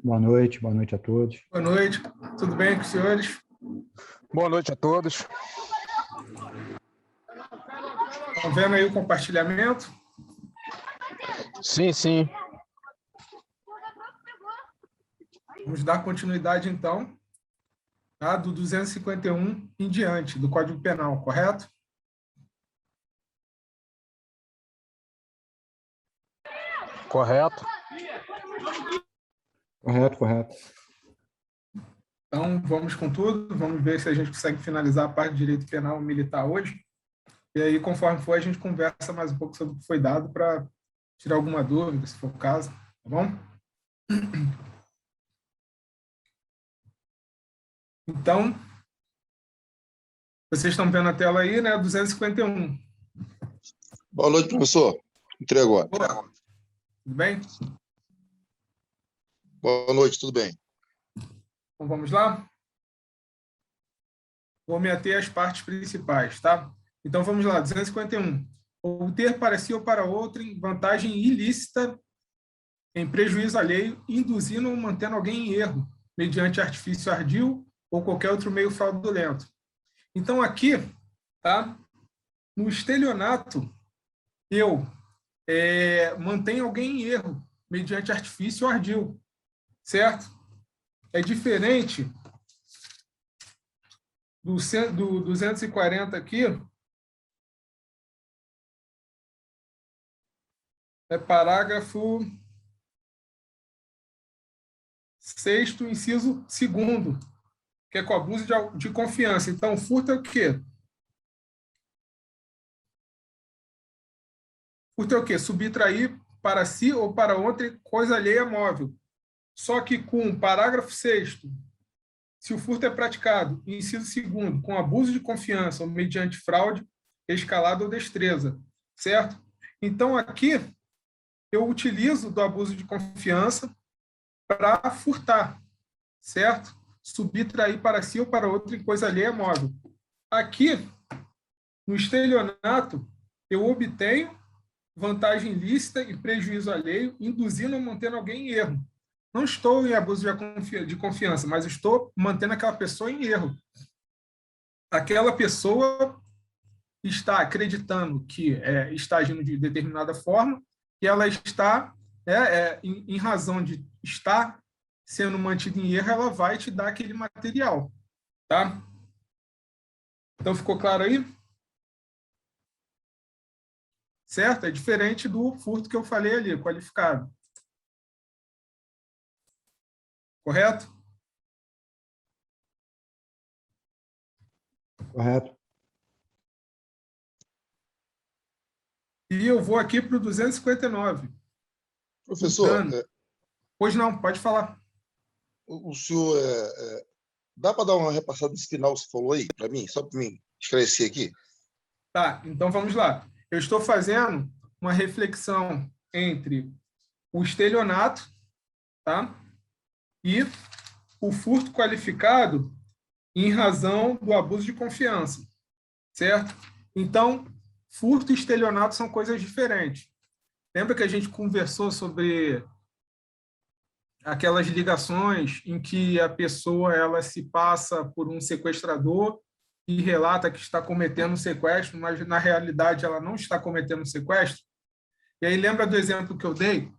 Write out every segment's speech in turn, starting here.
boa noite a todos. Boa noite, tudo bem com os senhores? Boa noite a todos. Estão vendo aí o compartilhamento? Sim, sim. Vamos dar continuidade, então, do 251 em diante, do Código Penal, correto? Correto. Correto. Então, vamos com tudo, vamos ver se a gente consegue finalizar a parte de direito penal militar hoje. E aí, conforme for, a gente conversa mais um pouco sobre o que foi dado para tirar alguma dúvida, se for o caso, tá bom? Então, vocês estão vendo a tela aí, né? 251. Boa noite, professor. Entrei agora. Boa. Tudo bem? Boa noite, tudo bem. Então, vamos lá? Vou me ater às partes principais, tá? Então, vamos lá, 251. Obter para si ou para outrem vantagem ilícita em prejuízo alheio, induzindo ou mantendo alguém em erro, mediante artifício ardil ou qualquer outro meio fraudulento. Então, aqui, tá? No estelionato, eu mantenho alguém em erro, mediante artifício ardil, certo? É diferente do 240 aqui, é parágrafo 6º, inciso 2º, que é com abuso de confiança. Então, furto é o quê? Furto é o quê? Subtrair para si ou para outra coisa alheia móvel. Só que com o parágrafo 6º, se o furto é praticado, inciso 2º, com abuso de confiança ou mediante fraude, escalada ou destreza, certo? Então, aqui, eu utilizo do abuso de confiança para furtar, certo? Subtrair para si ou para outro em coisa alheia móvel. Aqui, no estelionato, eu obtenho vantagem ilícita e prejuízo alheio, induzindo ou mantendo alguém em erro. Não estou em abuso de confiança, mas estou mantendo aquela pessoa em erro. Aquela pessoa está acreditando que está agindo de determinada forma e ela está, em razão de estar sendo mantida em erro, ela vai te dar aquele material. Tá? Então, ficou claro aí? Certo? É diferente do furto que eu falei ali, qualificado. Correto? Correto. E eu vou aqui para o 259. Professor, Pois não, pode falar. o senhor dá para dar uma repassada nesse final que você falou aí, para mim, só para mim esclarecer aqui? Tá, então vamos lá. Eu estou fazendo uma reflexão entre o estelionato, tá? E o furto qualificado em razão do abuso de confiança, certo? Então, furto e estelionato são coisas diferentes. Lembra que a gente conversou sobre aquelas ligações em que a pessoa ela se passa por um sequestrador e relata que está cometendo um sequestro, mas na realidade ela não está cometendo um sequestro? E aí lembra do exemplo que eu dei,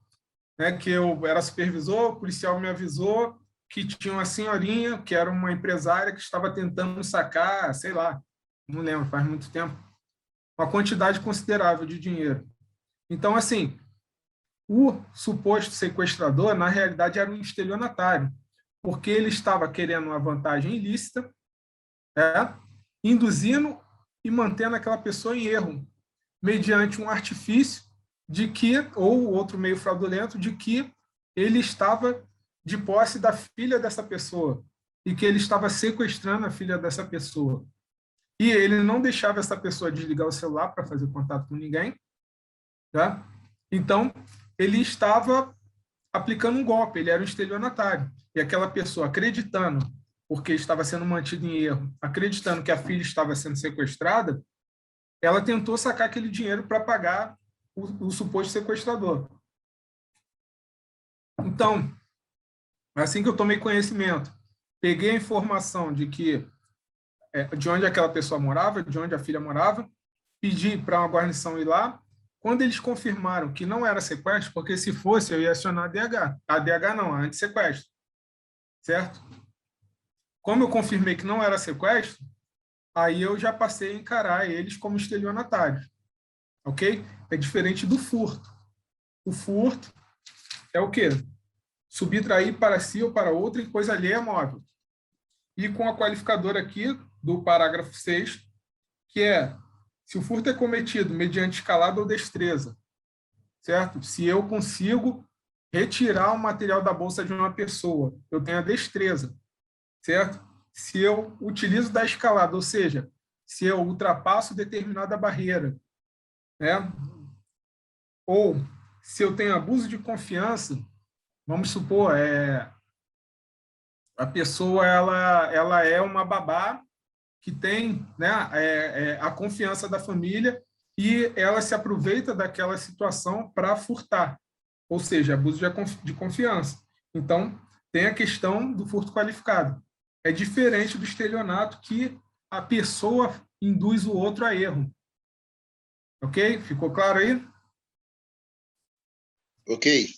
né, que eu era supervisor, o policial me avisou que tinha uma senhorinha, que era uma empresária, que estava tentando sacar, sei lá, não lembro, faz muito tempo, uma quantidade considerável de dinheiro. Então, assim, o suposto sequestrador, na realidade, era um estelionatário, porque ele estava querendo uma vantagem ilícita, induzindo e mantendo aquela pessoa em erro, mediante um artifício de que, ou outro meio fraudulento, de que ele estava de posse da filha dessa pessoa e que ele estava sequestrando a filha dessa pessoa. E ele não deixava essa pessoa desligar o celular para fazer contato com ninguém, tá? Então, ele estava aplicando um golpe, ele era um estelionatário. E aquela pessoa, acreditando, porque estava sendo mantida em erro, acreditando que a filha estava sendo sequestrada, ela tentou sacar aquele dinheiro para pagar o suposto sequestrador. Então, Assim que eu tomei conhecimento, peguei a informação de de onde aquela pessoa morava, de onde a filha morava, pedi para uma guarnição ir lá. Quando eles confirmaram que não era sequestro, porque se fosse, eu ia acionar a DH. A DH não, a antissequestro. Certo? Como eu confirmei que não era sequestro, aí eu já passei a encarar eles como estelionatários. Ok? É diferente do furto. O furto é o quê? Subtrair para si ou para outra em coisa alheia móvel. E com a qualificadora aqui do parágrafo 6º, que é se o furto é cometido mediante escalada ou destreza, certo? Se eu consigo retirar o material da bolsa de uma pessoa, eu tenho a destreza, certo? Se eu utilizo da escalada, ou seja, se eu ultrapasso determinada barreira, né? Ou se eu tenho abuso de confiança, vamos supor, a pessoa ela é uma babá que tem, né, a confiança da família e ela se aproveita daquela situação para furtar, ou seja, abuso de confiança. Então, tem a questão do furto qualificado. É diferente do estelionato, que a pessoa induz o outro a erro. Ok? Ficou claro aí? Ok.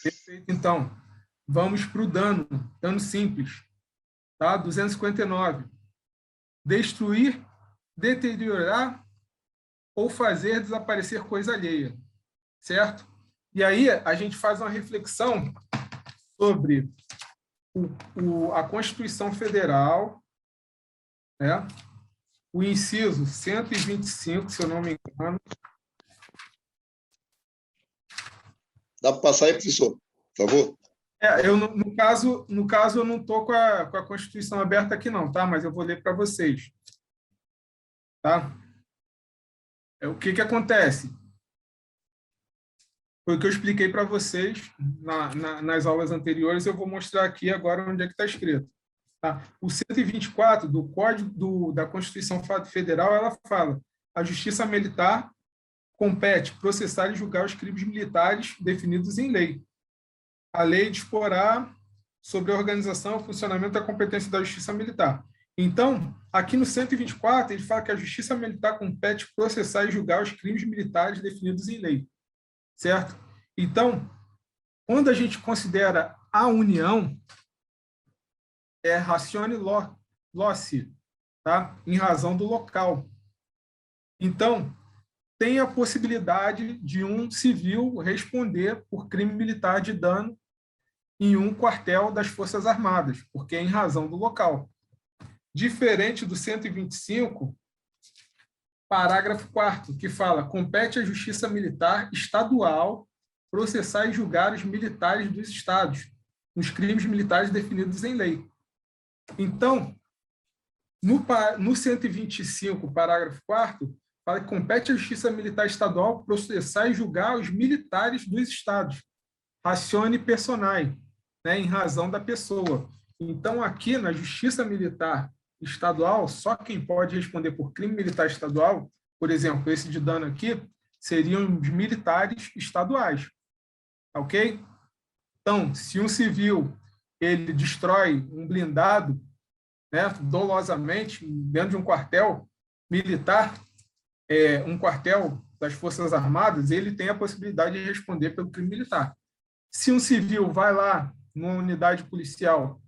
Perfeito. Então, vamos para o dano. Dano simples. Tá? 259. Destruir, deteriorar ou fazer desaparecer coisa alheia. Certo? E aí a gente faz uma reflexão sobre a Constituição Federal, né? O inciso 125, se eu não me engano. Dá para passar aí, professor? Por favor. No caso, eu não estou com a Constituição aberta aqui, não, tá? Mas eu vou ler para vocês. Tá? O que acontece? Foi o que eu expliquei para vocês nas aulas anteriores, eu vou mostrar aqui agora onde é que está escrito. Tá? O 124 do Código da Constituição Federal, ela fala: a Justiça Militar compete processar e julgar os crimes militares definidos em lei. A lei disporá sobre a organização e funcionamento da competência da Justiça Militar. Então, aqui no 124, ele fala que a Justiça Militar compete processar e julgar os crimes militares definidos em lei. Certo? Então, quando a gente considera a União, é ratione loci, tá? Em razão do local. Então, tem a possibilidade de um civil responder por crime militar de dano em um quartel das Forças Armadas, porque é em razão do local. Diferente do 125, parágrafo 4º, que fala: compete à Justiça Militar Estadual processar e julgar os militares dos estados nos crimes militares definidos em lei. Então, no 125, parágrafo 4º, fala que compete à Justiça Militar Estadual processar e julgar os militares dos estados, ratione personae, né, em razão da pessoa. Então, aqui na Justiça Militar Estadual, só quem pode responder por crime militar estadual, por exemplo, esse de dano aqui, seriam os militares estaduais. Ok? Então, se um civil ele destrói um blindado, né, dolosamente, dentro de um quartel militar, um quartel das Forças Armadas, ele tem a possibilidade de responder pelo crime militar. Se um civil vai lá numa unidade policial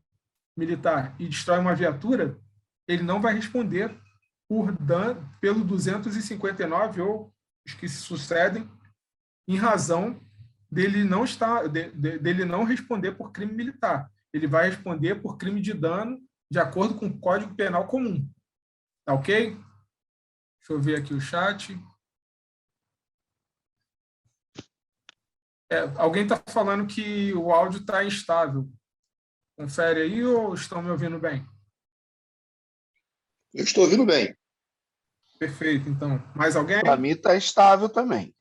militar e destrói uma viatura, ele não vai responder por dano pelo 259 ou os que se sucedem, em razão dele não responder por crime militar. Ele vai responder por crime de dano de acordo com o Código Penal comum. Tá ok? Deixa eu ver aqui o chat. Alguém está falando que o áudio está instável. Confere aí ou estão me ouvindo bem? Eu estou ouvindo bem. Perfeito, então. Mais alguém? Para mim está estável também.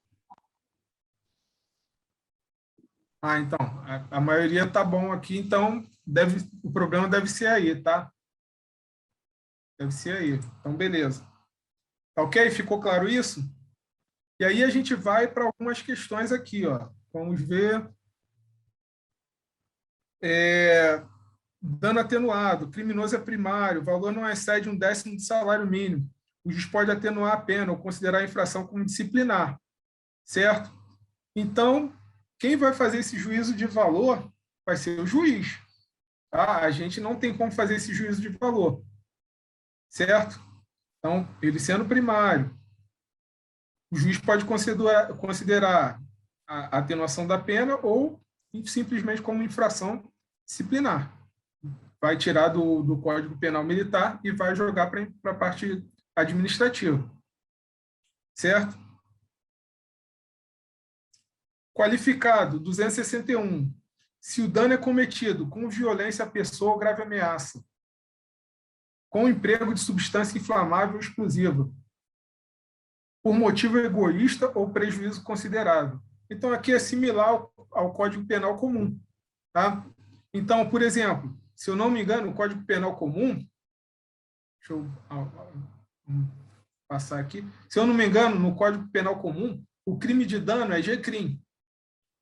Então, a maioria está bom aqui, então o problema deve ser aí, tá? Deve ser aí. Então, beleza. Tá ok? Ficou claro isso? E aí a gente vai para algumas questões aqui, ó. Vamos ver. Dano atenuado, criminoso é primário, o valor não excede 1/10 do salário mínimo. O juiz pode atenuar a pena ou considerar a infração como disciplinar, certo? Então, quem vai fazer esse juízo de valor vai ser o juiz. Tá? A gente não tem como fazer esse juízo de valor, certo? Então, ele sendo primário, o juiz pode considerar a atenuação da pena ou simplesmente como infração disciplinar. Vai tirar do Código Penal Militar e vai jogar para a parte administrativa, certo? Qualificado, 261. Se o dano é cometido com violência à pessoa ou grave ameaça, com emprego de substância inflamável ou explosiva, por motivo egoísta ou prejuízo considerável. Então, aqui é similar ao Código Penal Comum. Tá? Então, por exemplo, se eu não me engano, o Código Penal Comum, deixa eu passar aqui, se eu não me engano, no Código Penal Comum, o crime de dano é G-crime.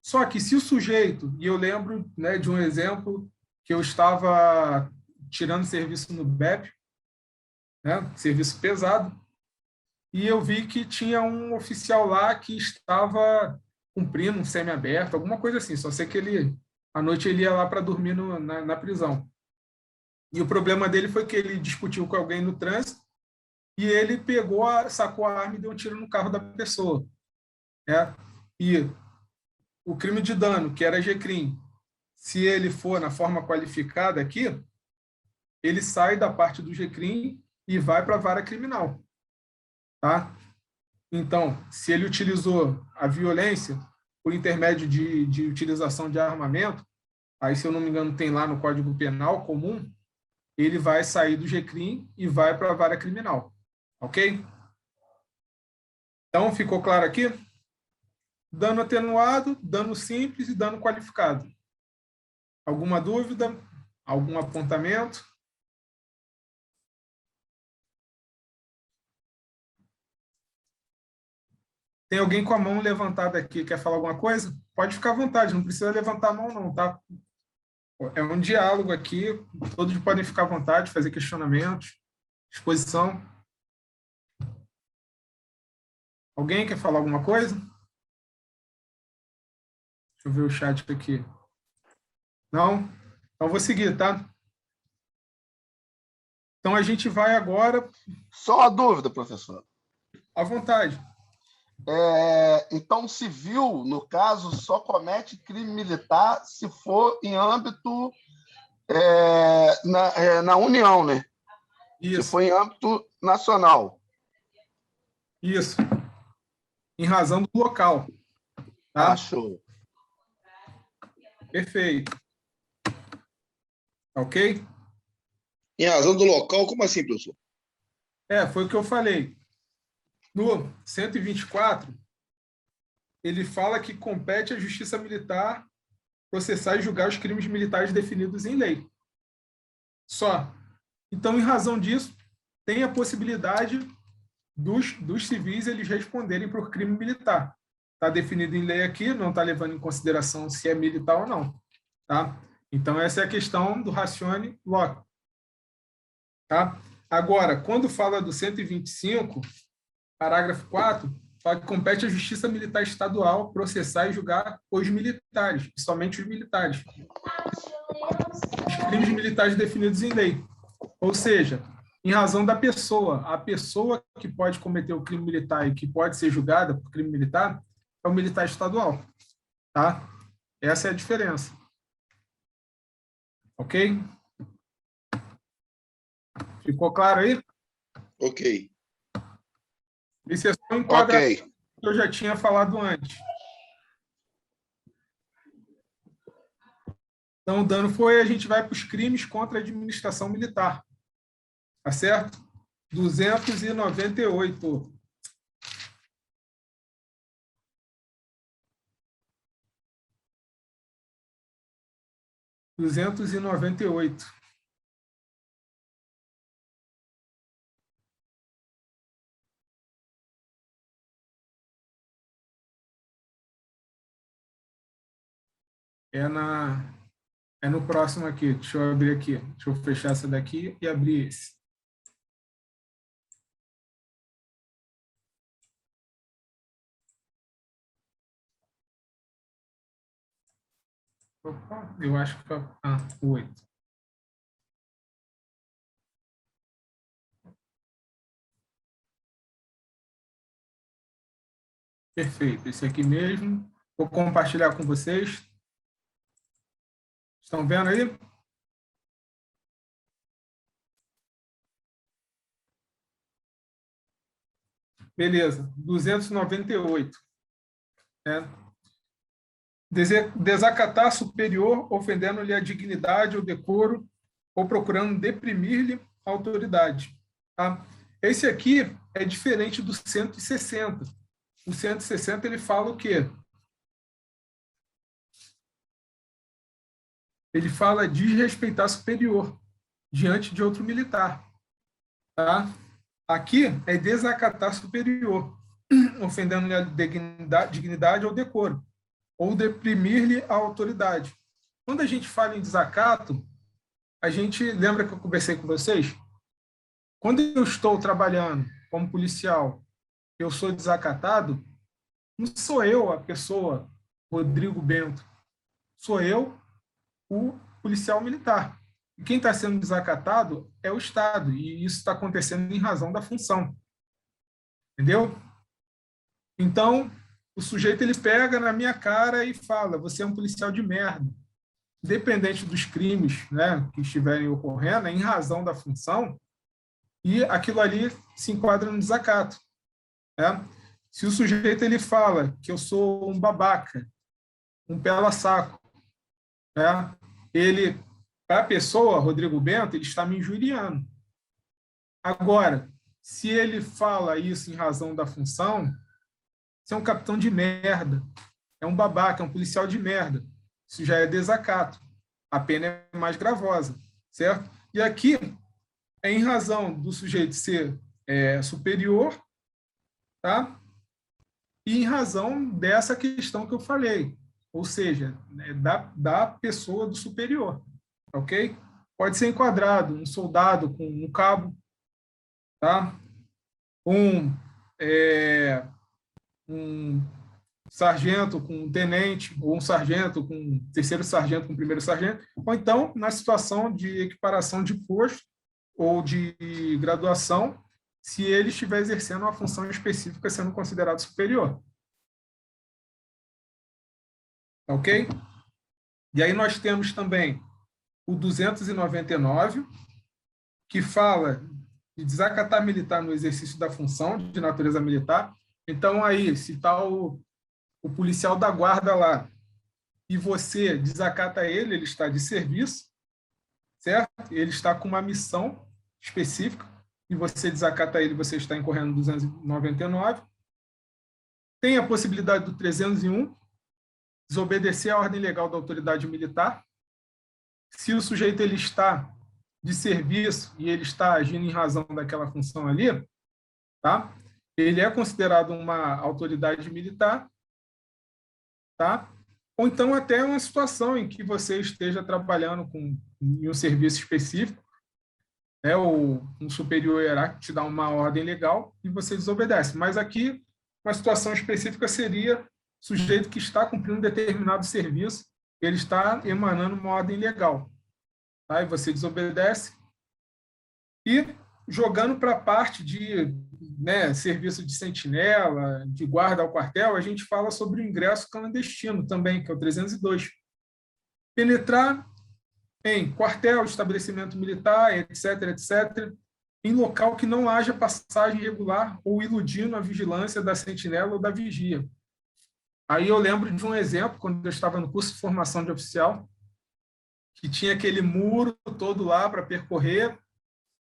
Só que se o sujeito, e eu lembro, né, de um exemplo que eu estava tirando serviço no BEP, né, serviço pesado, e eu vi que tinha um oficial lá que estava cumprindo um semiaberto, alguma coisa assim, só sei que à noite ele ia lá para dormir na prisão. E o problema dele foi que ele discutiu com alguém no trânsito e ele sacou a arma e deu um tiro no carro da pessoa. Né? E o crime de dano, que era G-crime, se ele for na forma qualificada aqui, ele sai da parte do G-crime e vai para a vara criminal. Tá? Então, se ele utilizou a violência por intermédio de utilização de armamento, aí, se eu não me engano, tem lá no Código Penal Comum, ele vai sair do G-crime e vai para a vara criminal. Ok? Então, ficou claro aqui? Dano atenuado, dano simples e dano qualificado. Alguma dúvida? Algum apontamento? Tem alguém com a mão levantada aqui, quer falar alguma coisa? Pode ficar à vontade, não precisa levantar a mão não, tá? É um diálogo aqui, todos podem ficar à vontade, fazer questionamentos, exposição. Alguém quer falar alguma coisa? Deixa eu ver o chat aqui. Não? Então, vou seguir, tá? Então, a gente vai agora... Só uma dúvida, professor. À vontade. Então, civil, no caso, só comete crime militar se for em âmbito na União, né? Isso. Se for em âmbito nacional. Isso. Em razão do local. Tá? Show. Perfeito. Ok? Em razão do local, como assim, professor? Foi o que eu falei. No 124, ele fala que compete à Justiça Militar processar e julgar os crimes militares definidos em lei. Só. Então, em razão disso, tem a possibilidade dos civis eles responderem por crime militar. Está definido em lei aqui, não está levando em consideração se é militar ou não. Tá? Então, essa é a questão do ratione loco. Tá? Agora, quando fala do 125, parágrafo 4, fala que compete à Justiça Militar Estadual processar e julgar os militares, e somente os militares. Os crimes militares definidos em lei. Ou seja, em razão da pessoa, a pessoa que pode cometer o crime militar e que pode ser julgada por crime militar é o militar estadual. Tá? Essa é a diferença. Ok? Ficou claro aí? Ok. Isso é só um enquadramento Ok. que eu já tinha falado antes. Então, o dano foi, a gente vai para os crimes contra a administração militar. Tá certo? 298. É É no próximo aqui. Deixa eu abrir aqui. Deixa eu fechar essa daqui e abrir esse. Opa, eu acho que... o 8. Perfeito. Esse aqui mesmo. Vou compartilhar com vocês. Estão vendo aí? Beleza. 298. Né? Desacatar superior, ofendendo-lhe a dignidade ou decoro, ou procurando deprimir-lhe a autoridade. Tá? Esse aqui é diferente do 160. O 160 ele fala o quê? Ele fala desrespeitar superior diante de outro militar. Tá? Aqui é desacatar superior, ofendendo-lhe a dignidade ou decoro, ou deprimir-lhe a autoridade. Quando a gente fala em desacato, a gente lembra que eu conversei com vocês? Quando eu estou trabalhando como policial, eu sou desacatado, não sou eu a pessoa, Rodrigo Bento, sou eu, o policial militar. E quem está sendo desacatado é o Estado, e isso está acontecendo em razão da função. Entendeu? Então, o sujeito ele pega na minha cara e fala: você é um policial de merda. Independente dos crimes, né, que estiverem ocorrendo, é em razão da função, e aquilo ali se enquadra no desacato. Né? Se o sujeito ele fala que eu sou um babaca, um pela-saco, né, ele, para a pessoa, Rodrigo Bento, ele está me injuriando. Agora, se ele fala isso em razão da função, você é um capitão de merda, é um babaca, é um policial de merda. Isso já é desacato. A pena é mais gravosa, certo? E aqui, é em razão do sujeito ser superior, tá? E em razão dessa questão que eu falei, ou seja, da pessoa do superior, ok? Pode ser enquadrado um soldado com um cabo, tá? Um sargento com um tenente, ou um sargento com um terceiro sargento com um primeiro sargento, ou então na situação de equiparação de posto ou de graduação, se ele estiver exercendo uma função específica sendo considerado superior. Ok? E aí nós temos também o 299, que fala de desacatar militar no exercício da função de natureza militar. Então, aí, se está o policial da guarda lá e você desacata ele, ele está de serviço, certo? Ele está com uma missão específica e você desacata ele, você está incorrendo no 299. Tem a possibilidade do 301, desobedecer a ordem legal da autoridade militar. Se o sujeito ele está de serviço e ele está agindo em razão daquela função ali, tá? Ele é considerado uma autoridade militar, tá? Ou então até uma situação em que você esteja trabalhando em um serviço específico, né, ou um superior hierárquico te dá uma ordem legal e você desobedece. Mas aqui, uma situação específica seria o sujeito que está cumprindo um determinado serviço, ele está emanando uma ordem legal, tá? E você desobedece. E jogando para a parte de, né, serviço de sentinela, de guarda ao quartel, a gente fala sobre o ingresso clandestino também, que é o 302. Penetrar em quartel, estabelecimento militar, etc., etc., em local que não haja passagem regular ou iludindo a vigilância da sentinela ou da vigia. Aí eu lembro de um exemplo, quando eu estava no curso de formação de oficial, que tinha aquele muro todo lá para percorrer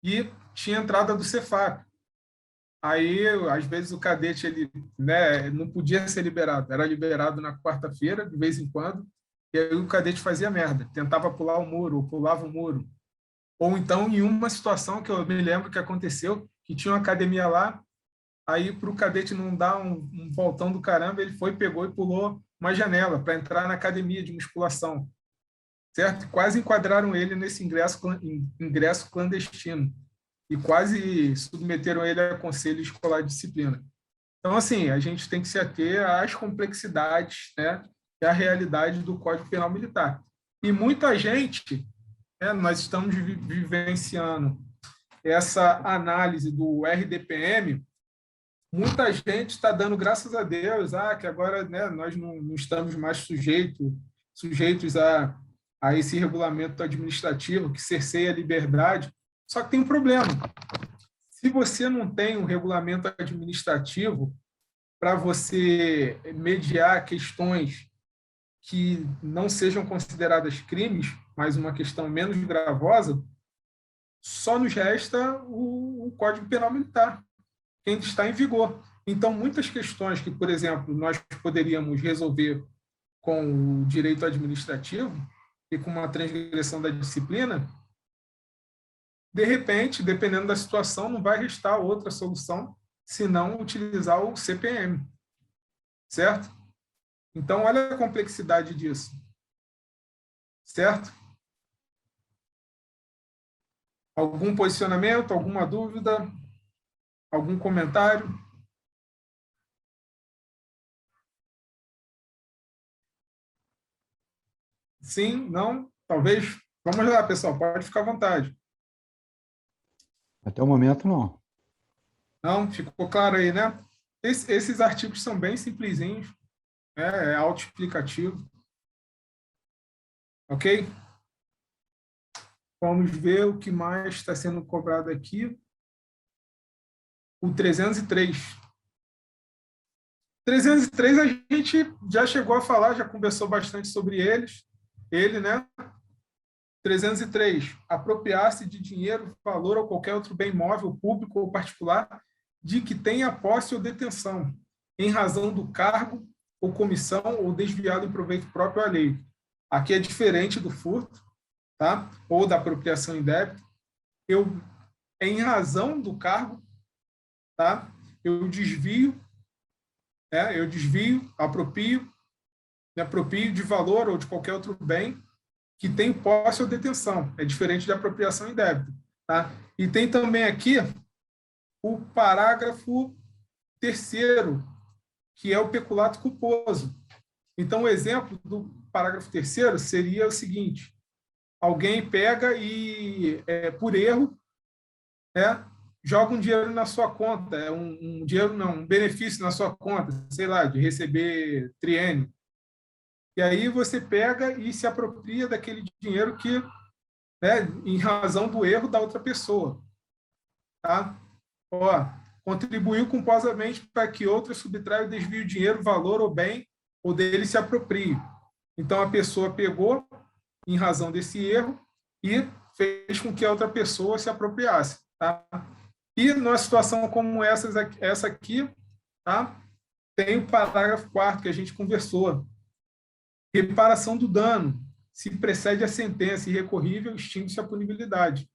e tinha a entrada do Cefap. Aí, às vezes, o cadete ele, né, não podia ser liberado, era liberado na quarta-feira, de vez em quando, e aí o cadete fazia merda, tentava pular o muro, ou pulava o muro. Ou então, em uma situação que eu me lembro que aconteceu, que tinha uma academia lá, aí para o cadete não dar um voltão do caramba, ele foi, pegou e pulou uma janela para entrar na academia de musculação. certo? Quase enquadraram ele nesse ingresso clandestino e quase submeteram ele a conselho escolar de disciplina. Então, assim, a gente tem que se ater às complexidades, né, e à realidade do Código Penal Militar. E muita gente, né, nós estamos vivenciando essa análise do RDPM, muita gente está dando graças a Deus, que agora, né, nós não estamos mais sujeitos a esse regulamento administrativo que cerceia a liberdade. Só que tem um problema. Se você não tem um regulamento administrativo para você mediar questões que não sejam consideradas crimes, mas uma questão menos gravosa, só nos resta o Código Penal Militar, que ainda está em vigor. Então, muitas questões que, por exemplo, nós poderíamos resolver com o direito administrativo e com uma transgressão da disciplina, de repente, dependendo da situação, não vai restar outra solução senão utilizar o CPM, certo? Então, olha a complexidade disso, certo? Algum posicionamento, alguma dúvida, algum comentário? Sim, não? Talvez? Vamos lá, pessoal, pode ficar à vontade. Até o momento, não. Não? Ficou claro aí, né? Esses artigos são bem simplesinhos, né? É autoexplicativo. Ok? Vamos ver o que mais está sendo cobrado aqui. O 303. 303 a gente já chegou a falar, já conversou bastante sobre ele, né? 303, apropriar-se de dinheiro, valor ou qualquer outro bem móvel, público ou particular, de que tenha posse ou detenção, em razão do cargo ou comissão ou desviado em proveito próprio à lei. Aqui é diferente do furto, tá? Ou da apropriação indébita. Em razão do cargo, tá? Eu desvio, aproprio, me aproprio de valor ou de qualquer outro bem que tem posse ou detenção. É diferente de apropriação indébita, tá? E tem também aqui o parágrafo 3º, que é o peculato culposo. Então, o exemplo do parágrafo 3º seria o seguinte: alguém pega e, por erro, joga um dinheiro na sua conta, um benefício na sua conta, sei lá, de receber triênio. E aí você pega e se apropria daquele dinheiro que, né, em razão do erro da outra pessoa. Tá? Contribuiu culposamente para que outra subtraia ou desvie o dinheiro, valor ou bem, ou dele se aproprie. Então, a pessoa pegou, em razão desse erro, e fez com que a outra pessoa se apropriasse. Tá? E, numa situação como essa aqui, tá? Tem o parágrafo 4º que a gente conversou. Reparação do dano. Se precede a sentença irrecorrível, extingue-se a punibilidade.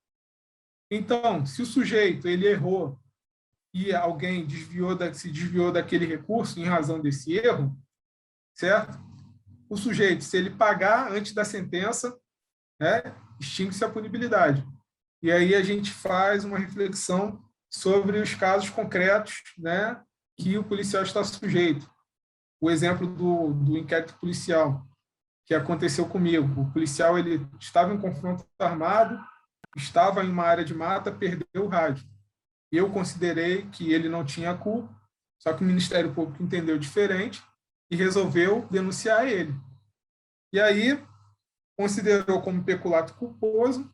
Então, se o sujeito ele errou e alguém se desviou daquele recurso em razão desse erro, certo? O sujeito, se ele pagar antes da sentença, extingue-se a punibilidade. E aí a gente faz uma reflexão sobre os casos concretos, né, que o policial está sujeito. O exemplo do inquérito policial que aconteceu comigo. O policial ele estava em confronto armado, estava em uma área de mata, perdeu o rádio. Eu considerei que ele não tinha culpa, só que o Ministério Público entendeu diferente e resolveu denunciar ele. E aí considerou como peculato culposo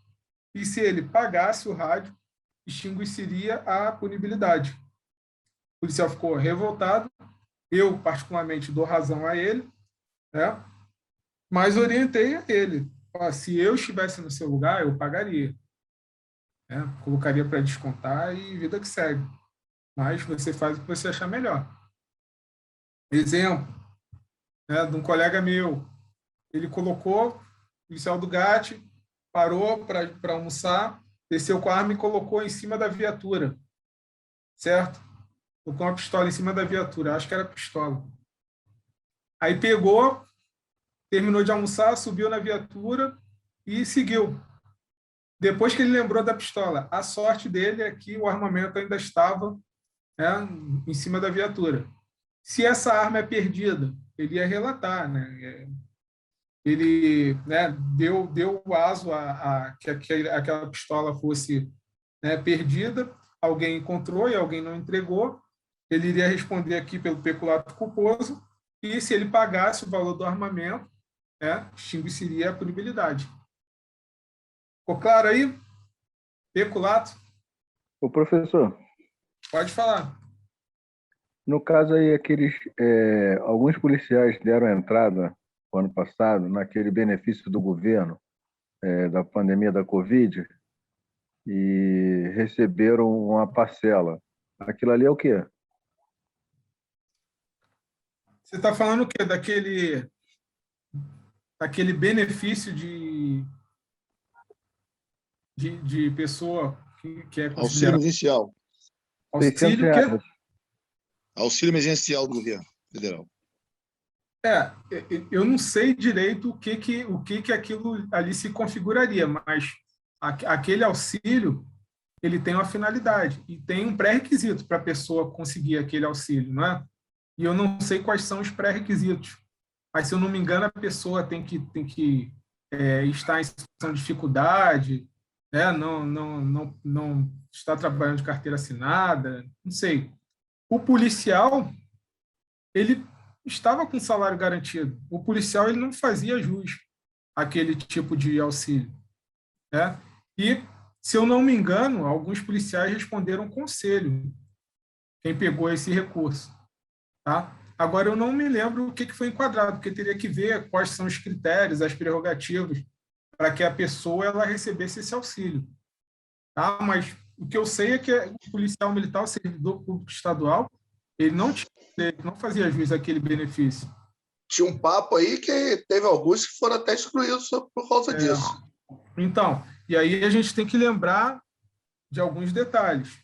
e se ele pagasse o rádio, extinguiria a punibilidade. O policial ficou revoltado, eu particularmente dou razão a ele, mas orientei a ele. Se eu estivesse no seu lugar, eu pagaria. Colocaria para descontar e vida que segue. Mas você faz o que você achar melhor. Exemplo, de um colega meu. Ele colocou, o policial do GAT, parou para almoçar, desceu com a arma e colocou em cima da viatura. Certo? Colocou uma pistola em cima da viatura. Acho que era pistola. Aí pegou, terminou de almoçar, subiu na viatura, e seguiu. Depois que ele lembrou da pistola, a sorte dele é que o armamento ainda estava, né, em cima da viatura. Se essa arma é perdida, ele ia relatar, né? Ele, né, deu o aso a que aquela pistola fosse, né, perdida, alguém encontrou e alguém não entregou, ele iria responder aqui pelo peculato culposo, e se ele pagasse o valor do armamento, né, extinguiria a punibilidade. Ficou claro aí? Peculato? O professor, Pode falar. no caso aí, alguns policiais deram entrada no ano passado naquele benefício do governo da pandemia da Covid e receberam uma parcela. Aquilo ali é o quê? Você está falando o quê? Daquele benefício de pessoa que é Auxílio considerada emergencial. auxílio, R$ 600. que Auxílio emergencial do governo federal. eu não sei direito o que aquilo ali se configuraria, mas aquele auxílio ele tem uma finalidade e tem um pré-requisito para a pessoa conseguir aquele auxílio, não é? E eu não sei quais são os pré-requisitos, mas se eu não me engano a pessoa tem que estar em situação de dificuldade, né? Não está trabalhando de carteira assinada, não sei. O policial ele estava com salário garantido. O policial ele não fazia jus àquele tipo de auxílio, né? E, se eu não me engano, alguns policiais responderam conselho, quem pegou esse recurso. Tá? Agora, eu não me lembro o que foi enquadrado, porque teria que ver quais são os critérios, as prerrogativas, para que a pessoa ela recebesse esse auxílio. Tá? Mas o que eu sei é que o policial militar, o servidor público estadual, ele não fazia jus àquele benefício. Tinha um papo aí que teve alguns que foram até excluídos por causa disso. Então, e aí a gente tem que lembrar de alguns detalhes,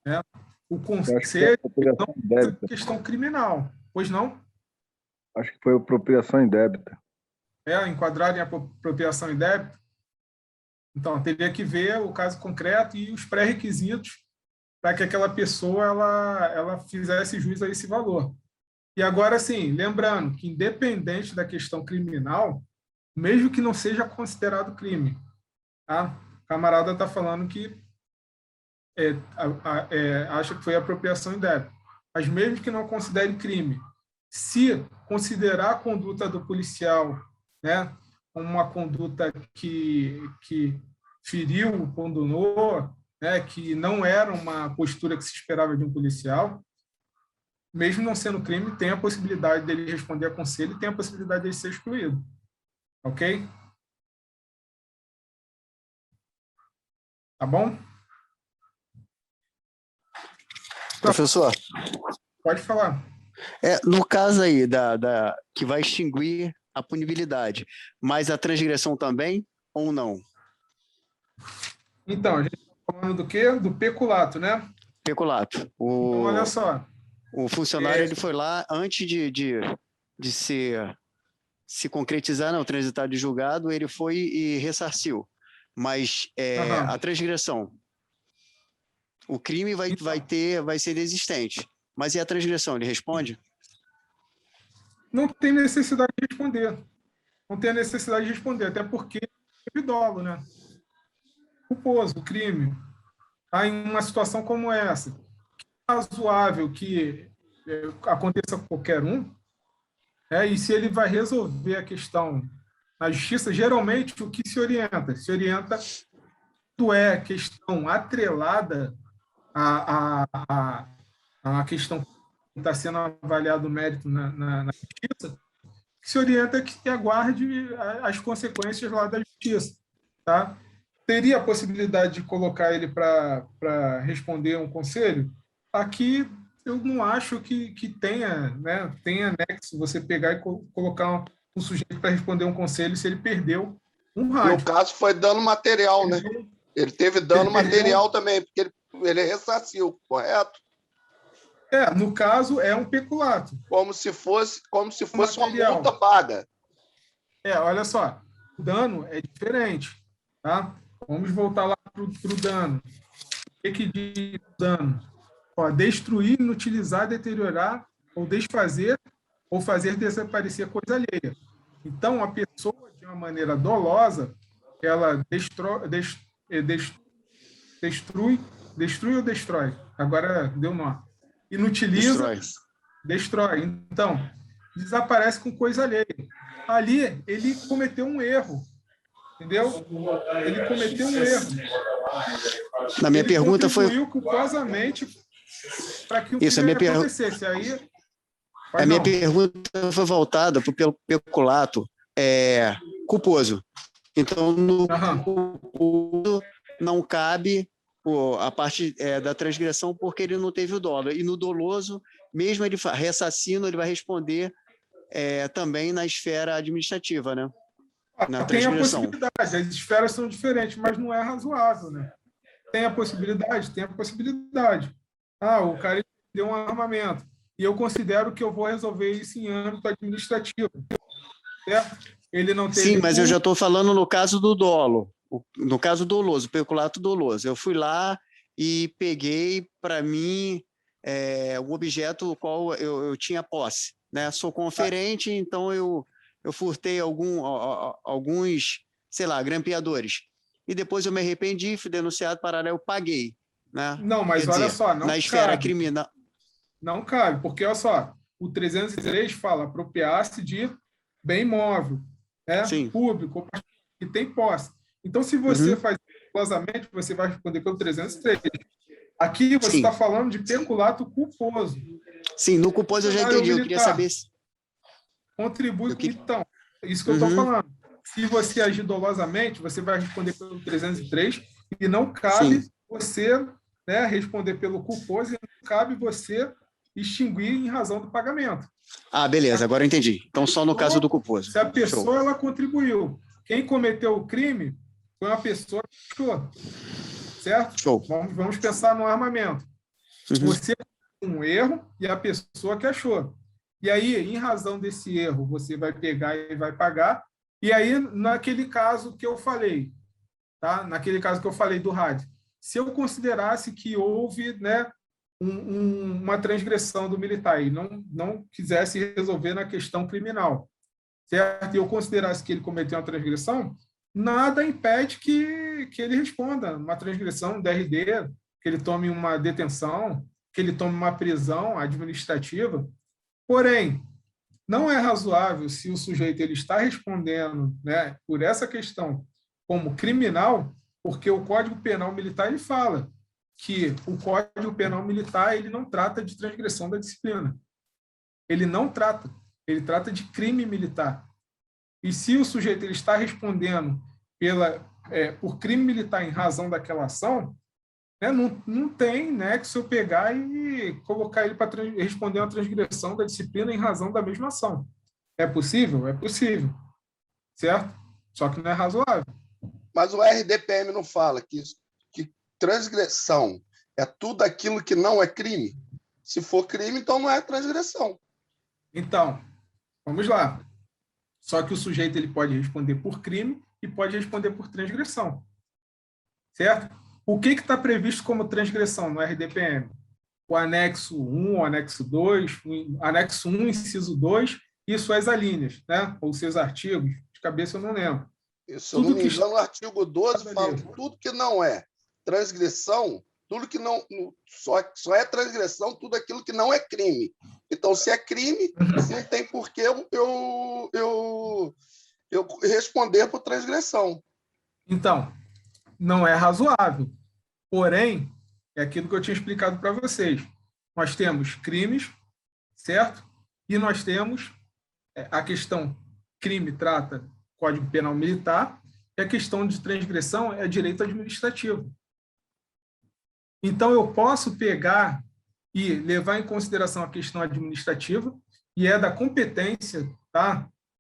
né? O conselho não é questão criminal, pois não? Acho que foi apropriação indébita. Enquadrar em apropriação indébita. Então, teria que ver o caso concreto e os pré-requisitos para que aquela pessoa ela fizesse jus a esse valor. E agora, sim, lembrando que, independente da questão criminal, mesmo que não seja considerado crime, tá? O camarada está falando que acha que foi apropriação indébita. Mas mesmo que não considere crime, se considerar a conduta do policial, né, uma conduta que feriu, condenou, né, que não era uma postura que se esperava de um policial, mesmo não sendo crime, tem a possibilidade dele responder a conselho e tem a possibilidade de ele ser excluído. Ok? Tá bom? Professor, Pode falar. no caso aí que vai extinguir a punibilidade, mas a transgressão também ou não? Então, a gente está falando do quê? Do peculato, né? Peculato. Então, olha só. O funcionário ele foi lá antes de se concretizar, não, transitar de julgado, ele foi e ressarciu. Mas a transgressão, o crime vai ser inexistente. Mas e a transgressão, ele responde? Não tem necessidade de responder. Não tem a necessidade de responder, até porque é dolo, né? Culposo, crime. Tá em uma situação como essa, é razoável que aconteça com qualquer um, e se ele vai resolver a questão na justiça, geralmente o que se orienta? Se orienta quando é questão atrelada a questão que está sendo avaliado o mérito na justiça, que se orienta que aguarde as consequências lá da justiça. Tá? Teria a possibilidade de colocar ele para responder um conselho? Aqui eu não acho que tenha, né, tenha nexo você pegar e colocar um sujeito para responder um conselho se ele perdeu um rádio. No caso, foi dano material, né? Ele teve dano material também, porque ele ressarciu, correto? No caso, é um peculato. Como se fosse uma Material. multa paga. Olha só. O dano é diferente, tá? Vamos voltar lá para o dano. O que diz dano? Ó, destruir, inutilizar, deteriorar, ou desfazer, ou fazer desaparecer coisa alheia. Então, a pessoa, de uma maneira dolosa, ela destrui ou destrói? Agora deu nó. Inutiliza, destrói. Então, desaparece com coisa alheia. Ali, ele cometeu um erro. Entendeu? Ele cometeu um erro. Na minha pergunta foi... Ele contribuiu culposamente para que o Isso, crime acontecesse. Aí, a minha pergunta foi voltada para o peculato culposo. Então, no culposo não cabe a parte da transgressão porque ele não teve o dolo. E no doloso, mesmo ele ressarcindo, ele vai responder também na esfera administrativa, né? Na tem a transgressão. possibilidade, as esferas são diferentes, mas não é razoável, né? Tem a possibilidade. O cara deu um armamento e eu considero que eu vou resolver isso em âmbito administrativo. Certo? Ele não teve... Sim, mas eu já estou falando no caso do dolo, no caso doloso, peculato doloso. Eu fui lá e peguei para mim o objeto o qual eu tinha posse, né? Sou conferente, então eu furtei alguns, sei lá, grampeadores. E depois eu me arrependi, fui denunciado, paralelo, eu paguei. Né? Não, mas Quer olha dizer, só, não na esfera cabe. criminal. Não cabe, porque, olha só, o 303 fala apropriar-se de bem imóvel, público, que tem posse. Então, se você faz culposamente, você vai responder pelo 303. Aqui você está falando de peculato culposo. Sim, no culposo eu já entendi, eu queria saber se... Contribui com... Então, isso que eu estou falando. Se você agir dolosamente, você vai responder pelo 303 e não cabe você responder pelo culposo e não cabe você extinguir em razão do pagamento. Ah, beleza, agora eu entendi. Então, só no caso do culposo. Se a pessoa ela contribuiu, quem cometeu o crime foi uma pessoa que achou. Certo? Show. Vamos pensar no armamento. Você um erro e a pessoa que achou. E aí, em razão desse erro, você vai pegar e vai pagar. E aí, naquele caso que eu falei, tá? Naquele caso que eu falei do rádio, se eu considerasse que houve, uma transgressão do militar e não quisesse resolver na questão criminal, certo? E eu considerasse que ele cometeu uma transgressão, nada impede que ele responda uma transgressão, DRD, que ele tome uma detenção, que ele tome uma prisão administrativa. Porém, não é razoável se o sujeito ele está respondendo, por essa questão como criminal, porque o Código Penal Militar ele fala que o Código Penal Militar ele não trata de transgressão da disciplina. Ele não trata, ele trata de crime militar. E se o sujeito ele está respondendo por crime militar em razão daquela ação, não tem nexo eu pegar e colocar ele para responder uma transgressão da disciplina em razão da mesma ação. É possível? É possível. Certo? Só que não é razoável. Mas o RDPM não fala que transgressão é tudo aquilo que não é crime? Se for crime, então não é transgressão. Então, vamos lá. Só que o sujeito ele pode responder por crime e pode responder por transgressão. Certo? O que está previsto como transgressão no RDPM? O anexo 1, o anexo 2, o anexo 1, inciso 2 e suas alíneas, ou seus artigos. De cabeça eu não lembro. Se eu não me engano, o artigo 12 fala que tudo que não é transgressão, tudo que não... Só é transgressão tudo aquilo que não é crime. Então, se é crime, não tem por que eu responder por transgressão. Então, não é razoável. Porém, é aquilo que eu tinha explicado para vocês. Nós temos crimes, certo? E nós temos a questão crime trata Código Penal Militar e a questão de transgressão é direito administrativo. Então, eu posso pegar e levar em consideração a questão administrativa e é da competência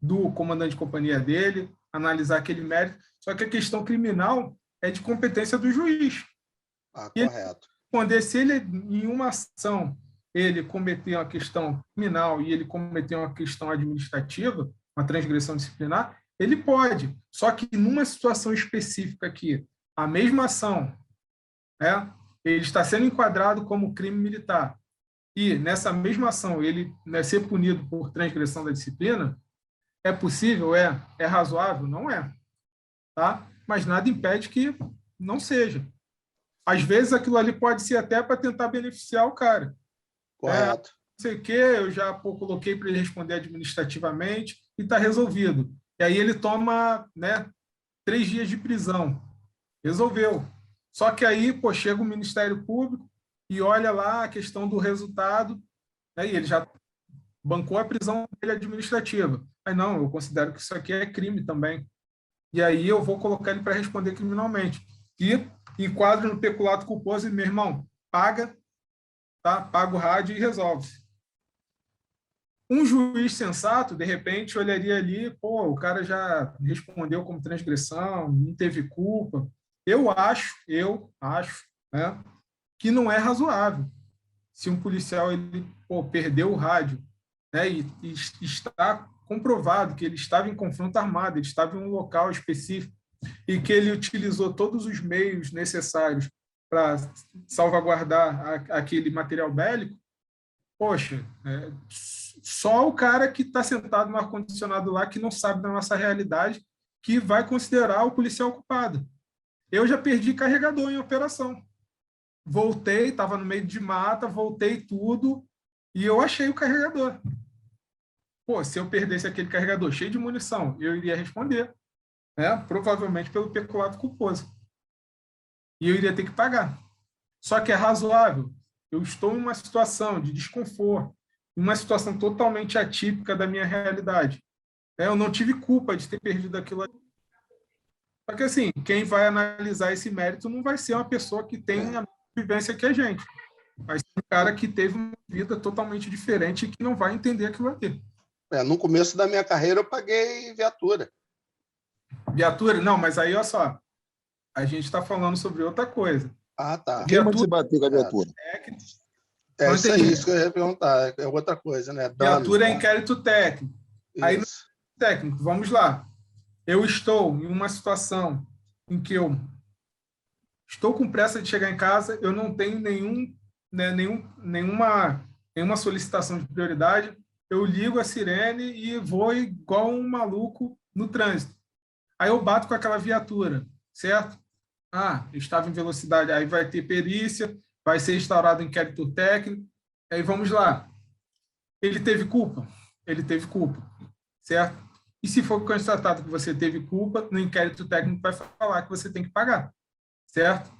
do comandante de companhia dele analisar aquele mérito, só que a questão criminal é de competência do juiz. Correto. Responder se ele, em uma ação, ele cometeu uma questão criminal e ele cometeu uma questão administrativa, uma transgressão disciplinar, Ele pode, só que numa situação específica aqui, a mesma ação, né, ele está sendo enquadrado como crime militar, e nessa mesma ação ele, né, ser punido por transgressão da disciplina, é possível? É razoável? Não é. Tá? Mas nada impede que não seja. Às vezes aquilo ali pode ser até para tentar beneficiar o cara. Correto. Não sei o quê, eu já coloquei para ele responder administrativamente e está resolvido. E aí ele toma, né, 3 dias de prisão. Resolveu. Só que aí, pô, chega o Ministério Público e olha lá a questão do resultado, né, e ele já bancou a prisão dele administrativa. Aí, não, eu considero que isso aqui é crime também. E aí eu vou colocar ele para responder criminalmente. E enquadro no peculato culposo e, meu irmão, paga, tá? Paga o rádio e resolve-se. Um juiz sensato, de repente, olharia ali, pô, o cara já respondeu como transgressão, não teve culpa. Eu acho, né, que não é razoável. Se um policial ele, pô, perdeu o rádio, né, e está comprovado que ele estava em confronto armado, ele estava em um local específico e que ele utilizou todos os meios necessários para salvaguardar aquele material bélico, poxa, só o cara que está sentado no ar-condicionado lá, que não sabe da nossa realidade, que vai considerar o policial culpado. Eu já perdi carregador em operação. Voltei, estava no meio de mata, voltei tudo, e eu achei o carregador. Pô, se eu perdesse aquele carregador cheio de munição, eu iria responder, né? Provavelmente pelo peculato culposo. E eu iria ter que pagar. Só que é razoável. Eu estou em uma situação de desconforto, em uma situação totalmente atípica da minha realidade. Eu não tive culpa de ter perdido aquilo ali. Só que, assim, quem vai analisar esse mérito não vai ser uma pessoa que tem a mesma vivência que a gente. Vai ser um cara que teve uma vida totalmente diferente e que não vai entender aquilo ali. No começo da minha carreira, eu paguei viatura. Viatura? Não, mas aí, olha só, a gente está falando sobre outra coisa. Ah, tá. Quem manda se bater com a viatura? É isso aí, isso que eu ia perguntar. É outra coisa, né? Dano. Viatura é inquérito técnico. Aí, no técnico, vamos lá. Eu estou em uma situação em que eu estou com pressa de chegar em casa, eu não tenho nenhuma solicitação de prioridade, eu ligo a sirene e vou igual um maluco no trânsito. Aí eu bato com aquela viatura, certo? Eu estava em velocidade, aí vai ter perícia, vai ser instaurado inquérito técnico, aí vamos lá. Ele teve culpa? Ele teve culpa, certo? E se for constatado que você teve culpa, no inquérito técnico vai falar que você tem que pagar, certo?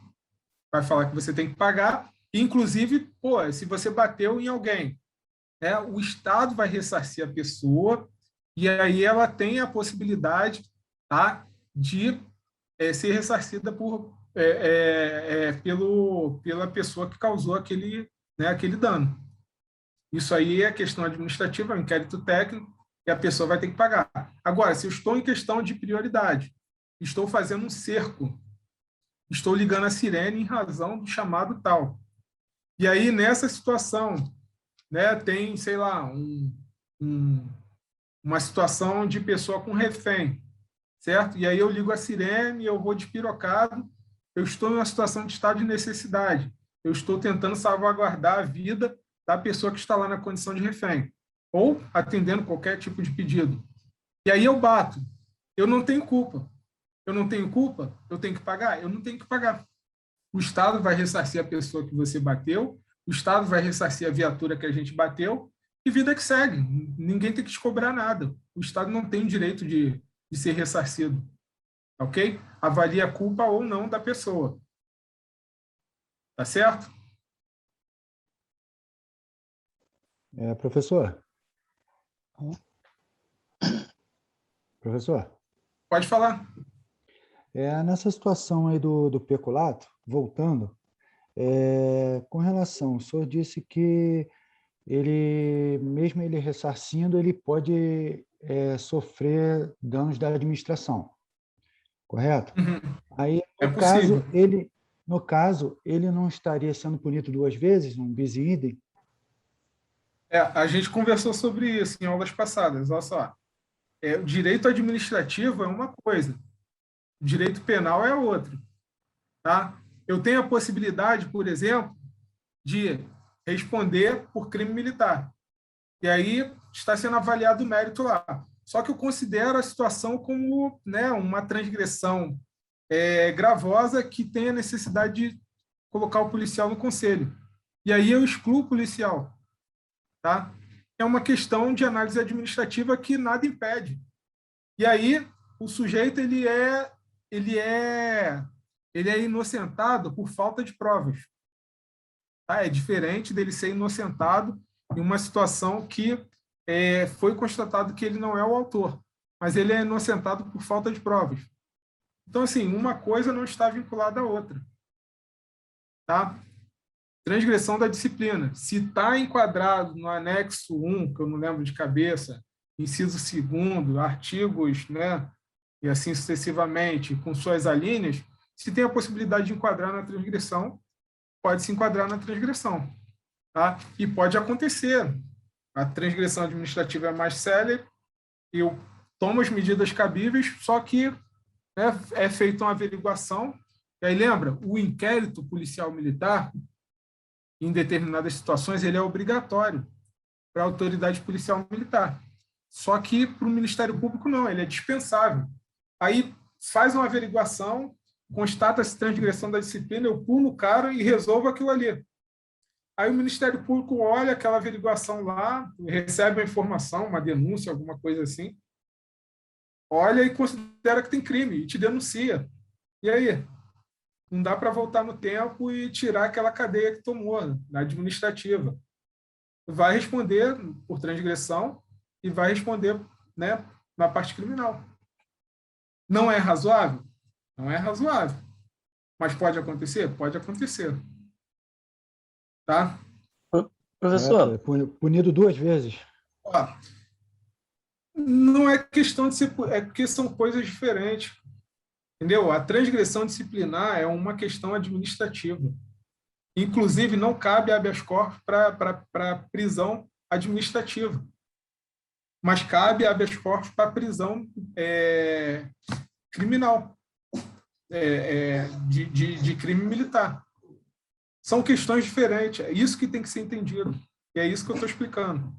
Vai falar que você tem que pagar, inclusive, pô, se você bateu em alguém, né, o Estado vai ressarcir a pessoa e aí ela tem a possibilidade, tá, de ser ressarcida pela pessoa que causou aquele dano. Isso aí é questão administrativa, é um inquérito técnico, e a pessoa vai ter que pagar. Agora, se eu estou em questão de prioridade, estou fazendo um cerco, estou ligando a sirene em razão do chamado tal. E aí, nessa situação, né, tem, sei lá, uma situação de pessoa com refém, certo? E aí eu ligo a sirene, eu vou despirocado, eu estou em uma situação de estado de necessidade, eu estou tentando salvaguardar a vida da pessoa que está lá na condição de refém, ou atendendo qualquer tipo de pedido. E aí eu bato. Eu não tenho culpa. Eu não tenho culpa? Eu tenho que pagar? Eu não tenho que pagar. O Estado vai ressarcir a pessoa que você bateu, o Estado vai ressarcir a viatura que a gente bateu, e vida que segue. Ninguém tem que te cobrar nada. O Estado não tem o direito de ser ressarcido. Ok? Avalie a culpa ou não da pessoa. Tá certo? Professor? Professor? Pode falar. Nessa situação aí do peculato, voltando, com relação, o senhor disse que ele, mesmo ele ressarcindo, ele pode sofrer danos da administração, correto? Uhum. Aí, no caso, ele não estaria sendo punido 2 vezes, um bis in idem? A gente conversou sobre isso em aulas passadas, olha só. o direito administrativo é uma coisa, o direito penal é outra. Tá? Eu tenho a possibilidade, por exemplo, de responder por crime militar. E aí está sendo avaliado o mérito lá. Só que eu considero a situação como, né, uma transgressão gravosa que tem a necessidade de colocar o policial no conselho. E aí eu excluo o policial. Tá? É uma questão de análise administrativa que nada impede. E aí o sujeito ele é inocentado por falta de provas. Tá? É diferente dele ser inocentado em uma situação que foi constatado que ele não é o autor, mas ele é inocentado por falta de provas. Então, assim, uma coisa não está vinculada à outra. Tá? Transgressão da disciplina. Se está enquadrado no anexo 1, que eu não lembro de cabeça, inciso 2º, artigos, né, e assim sucessivamente, com suas alíneas, se tem a possibilidade de enquadrar na transgressão, pode se enquadrar na transgressão. Tá? E pode acontecer. A transgressão administrativa é mais célere, eu tomo as medidas cabíveis, só que, né, é feita uma averiguação. E aí, lembra, o inquérito policial militar, em determinadas situações, ele é obrigatório para a autoridade policial militar. Só que para o Ministério Público não, ele é dispensável. Aí faz uma averiguação, constata-se transgressão da disciplina, eu pulo o cara e resolvo aquilo ali. Aí o Ministério Público olha aquela averiguação lá, recebe uma informação, uma denúncia, alguma coisa assim, olha e considera que tem crime e te denuncia. E aí? Não dá para voltar no tempo e tirar aquela cadeia que tomou, na administrativa. Vai responder por transgressão e vai responder, né, na parte criminal. Não é razoável? Não é razoável. Mas pode acontecer? Pode acontecer. Tá? Professor. Punido 2 vezes. Ó, não é questão de ser... É porque são coisas diferentes. Entendeu? A transgressão disciplinar é uma questão administrativa. Inclusive, não cabe habeas corpus para prisão administrativa. Mas cabe habeas corpus para prisão criminal, de crime militar. São questões diferentes. É isso que tem que ser entendido. E é isso que eu estou explicando.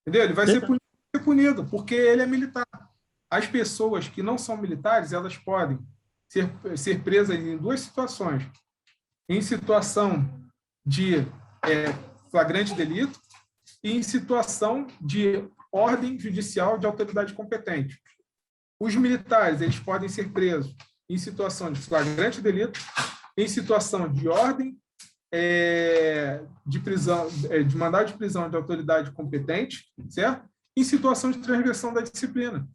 Entendeu? Ele vai ser punido, porque ele é militar. As pessoas que não são militares, elas podem ser presas em 2 situações. Em situação de flagrante delito e em situação de ordem judicial de autoridade competente. Os militares, eles podem ser presos em situação de flagrante delito, em situação de ordem de prisão, de mandado de prisão de autoridade competente, certo? Em situação de transgressão da disciplina.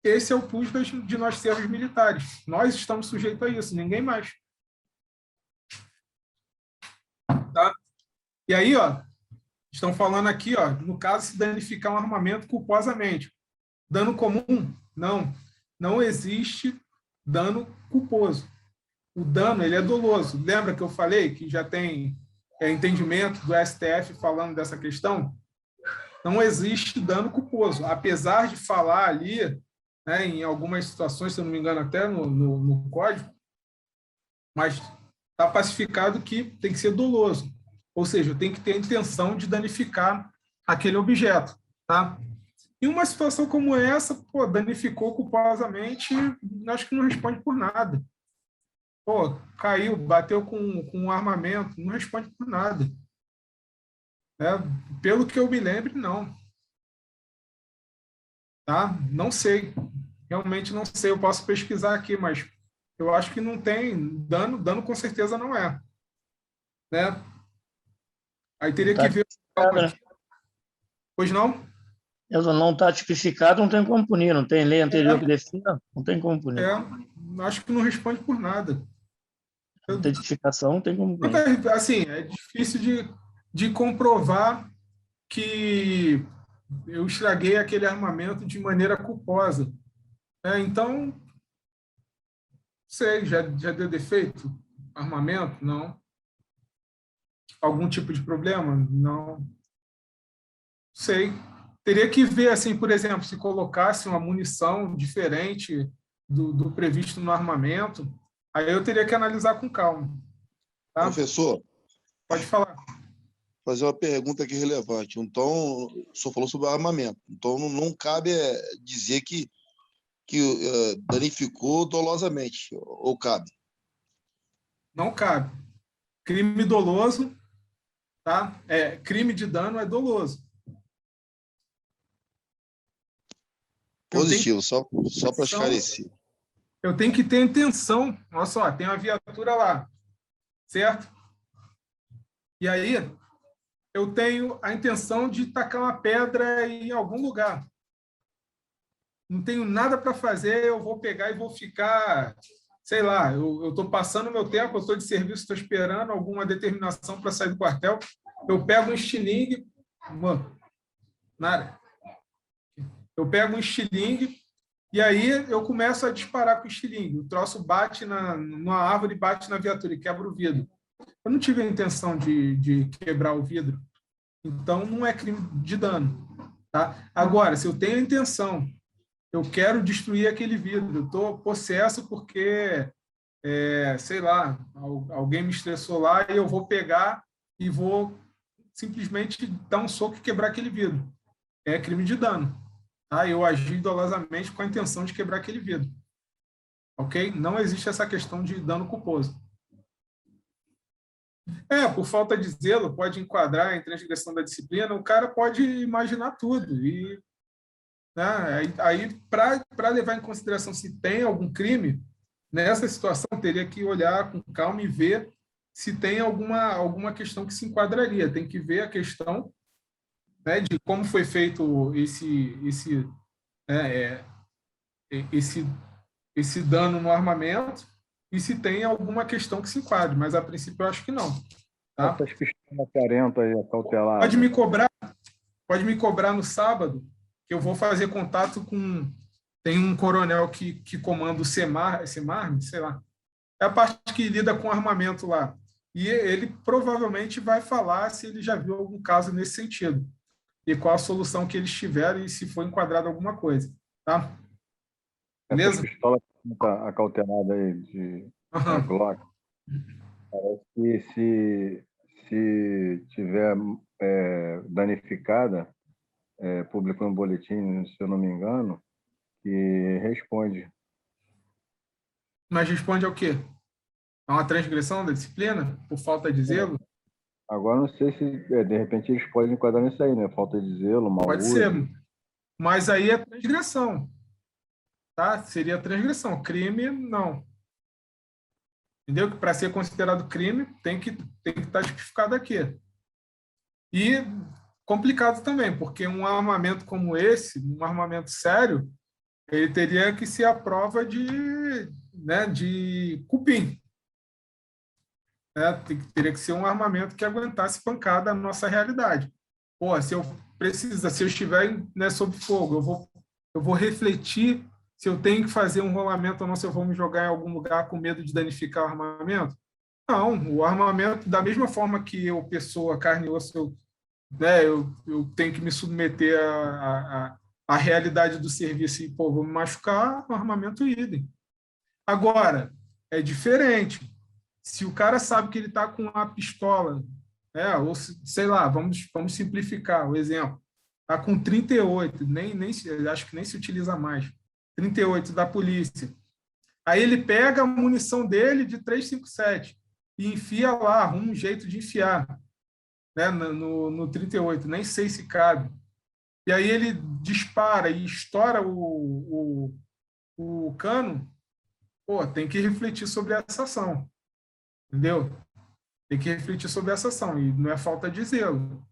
Esse é o plus de nós sermos militares. Nós estamos sujeitos a isso, ninguém mais. Tá? E aí, ó, estão falando aqui, ó, no caso, se danificar um armamento culposamente. Dano comum? Não existe dano culposo. O dano, ele é doloso. Lembra que eu falei que já tem entendimento do STF falando dessa questão? Não existe dano culposo. Apesar de falar ali, né, em algumas situações, se eu não me engano, até no código, mas está pacificado que tem que ser doloso. Ou seja, tem que ter a intenção de danificar aquele objeto. Tá? Em uma situação como essa, danificou culposamente, acho que não responde por nada. Caiu, bateu com um armamento, não responde por nada. Pelo que eu me lembre, não. Tá? Não sei. Realmente não sei. Eu posso pesquisar aqui, mas eu acho que não tem dano. Dano com certeza não é. Né? Aí teria que ver... Pois não? Não está tipificado, não tem como punir. Não tem lei anterior que defina, não tem como punir. Acho que não responde por nada. Não tem tipificação, não tem como punir. Assim, é difícil de comprovar que eu estraguei aquele armamento de maneira culposa. Então, sei, já deu defeito? Armamento? Não. Algum tipo de problema? Não. Sei. Teria que ver, assim, por exemplo, se colocasse uma munição diferente do previsto no armamento, aí eu teria que analisar com calma. Tá? Professor, pode falar. Fazer uma pergunta aqui relevante. Então, o senhor falou sobre armamento. Então, não cabe dizer que danificou dolosamente, ou cabe? Não cabe. Crime doloso, tá? Crime de dano é doloso. Positivo, só para esclarecer. Eu tenho que ter intenção. Olha só, tem uma viatura lá, certo? E aí, eu tenho a intenção de tacar uma pedra em algum lugar. Não tenho nada para fazer, eu vou pegar e vou ficar, sei lá, eu estou passando meu tempo, eu estou de serviço, estou esperando alguma determinação para sair do quartel, eu pego um estilingue, mano, nada. Eu pego um estilingue e aí eu começo a disparar com o estilingue. O troço bate numa árvore, bate na viatura e quebra o vidro. Eu não tive a intenção de quebrar o vidro, então não é crime de dano. Tá? Agora, se eu tenho a intenção, eu quero destruir aquele vidro, eu estou possesso porque, sei lá, alguém me estressou lá e eu vou pegar e vou simplesmente dar um soco e quebrar aquele vidro. É crime de dano. Tá? Eu agi dolosamente com a intenção de quebrar aquele vidro. Ok? Não existe essa questão de dano culposo. Por falta de zelo, pode enquadrar em transgressão da disciplina, o cara pode imaginar tudo. E, né, aí para levar em consideração se tem algum crime, nessa situação teria que olhar com calma e ver se tem alguma questão que se enquadraria. Tem que ver a questão, né, de como foi feito esse dano no armamento e se tem alguma questão que se enquadre, mas a princípio eu acho que não. Tá? Essas pistolas 40 aí, cauteladas. Pode me cobrar no sábado, que eu vou fazer contato com... Tem um coronel que comanda o CEMAR, sei lá. É a parte que lida com armamento lá. E ele provavelmente vai falar se ele já viu algum caso nesse sentido. E qual a solução que eles tiveram e se foi enquadrado alguma coisa. Tá? Beleza? Essa pistola acautelada aí de Glock, parece que se tiver danificada, publicou um boletim, se eu não me engano, que responde. Mas responde ao quê? A uma transgressão da disciplina? Por falta de zelo? Agora não sei se, de repente, eles podem enquadrar nisso aí, né? Falta de zelo, mau uso. Pode ser, mas aí é transgressão. Tá? Seria transgressão. Crime, não. Entendeu? Que para ser considerado crime, tem que estar tipificado aqui. E complicado também, porque um armamento como esse, um armamento sério, ele teria que ser a prova de cupim. Teria que ser um armamento que aguentasse pancada na nossa realidade. Se eu estiver, né, sob fogo, eu vou refletir se eu tenho que fazer um rolamento ou não, se eu vou me jogar em algum lugar com medo de danificar o armamento. Não, o armamento, da mesma forma que eu, pessoa, carne e osso, eu tenho que me submeter à realidade do serviço e, vou me machucar, o armamento idem. Agora, é diferente. Se o cara sabe que ele está com uma pistola, ou sei lá, vamos simplificar o exemplo, está com 38, acho que nem se utiliza mais, 38 da polícia. Aí ele pega a munição dele de 357 e enfia lá, arruma um jeito de enfiar, né, no 38, nem sei se cabe. E aí ele dispara e estoura o cano, tem que refletir sobre essa ação. Entendeu? Tem que refletir sobre essa ação, e não é falta de zelo.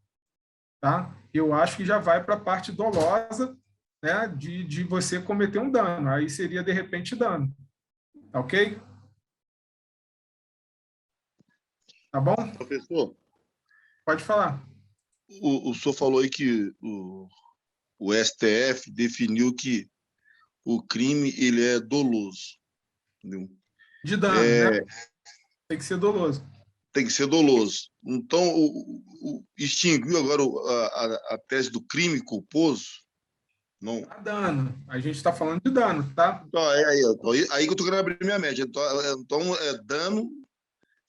Tá? Eu acho que já vai para a parte dolosa, né, de você cometer um dano. Aí seria, de repente, dano. Tá ok? Tá bom? Professor? Pode falar. O senhor falou aí que o STF definiu que o crime ele é doloso. Entendeu? De dano, né? Tem que ser doloso. tem que ser doloso. Então, extinguiu agora a tese do crime culposo? Não. Dano. A gente está falando de dano, tá? Então, aí que eu estou querendo abrir minha média. Então dano,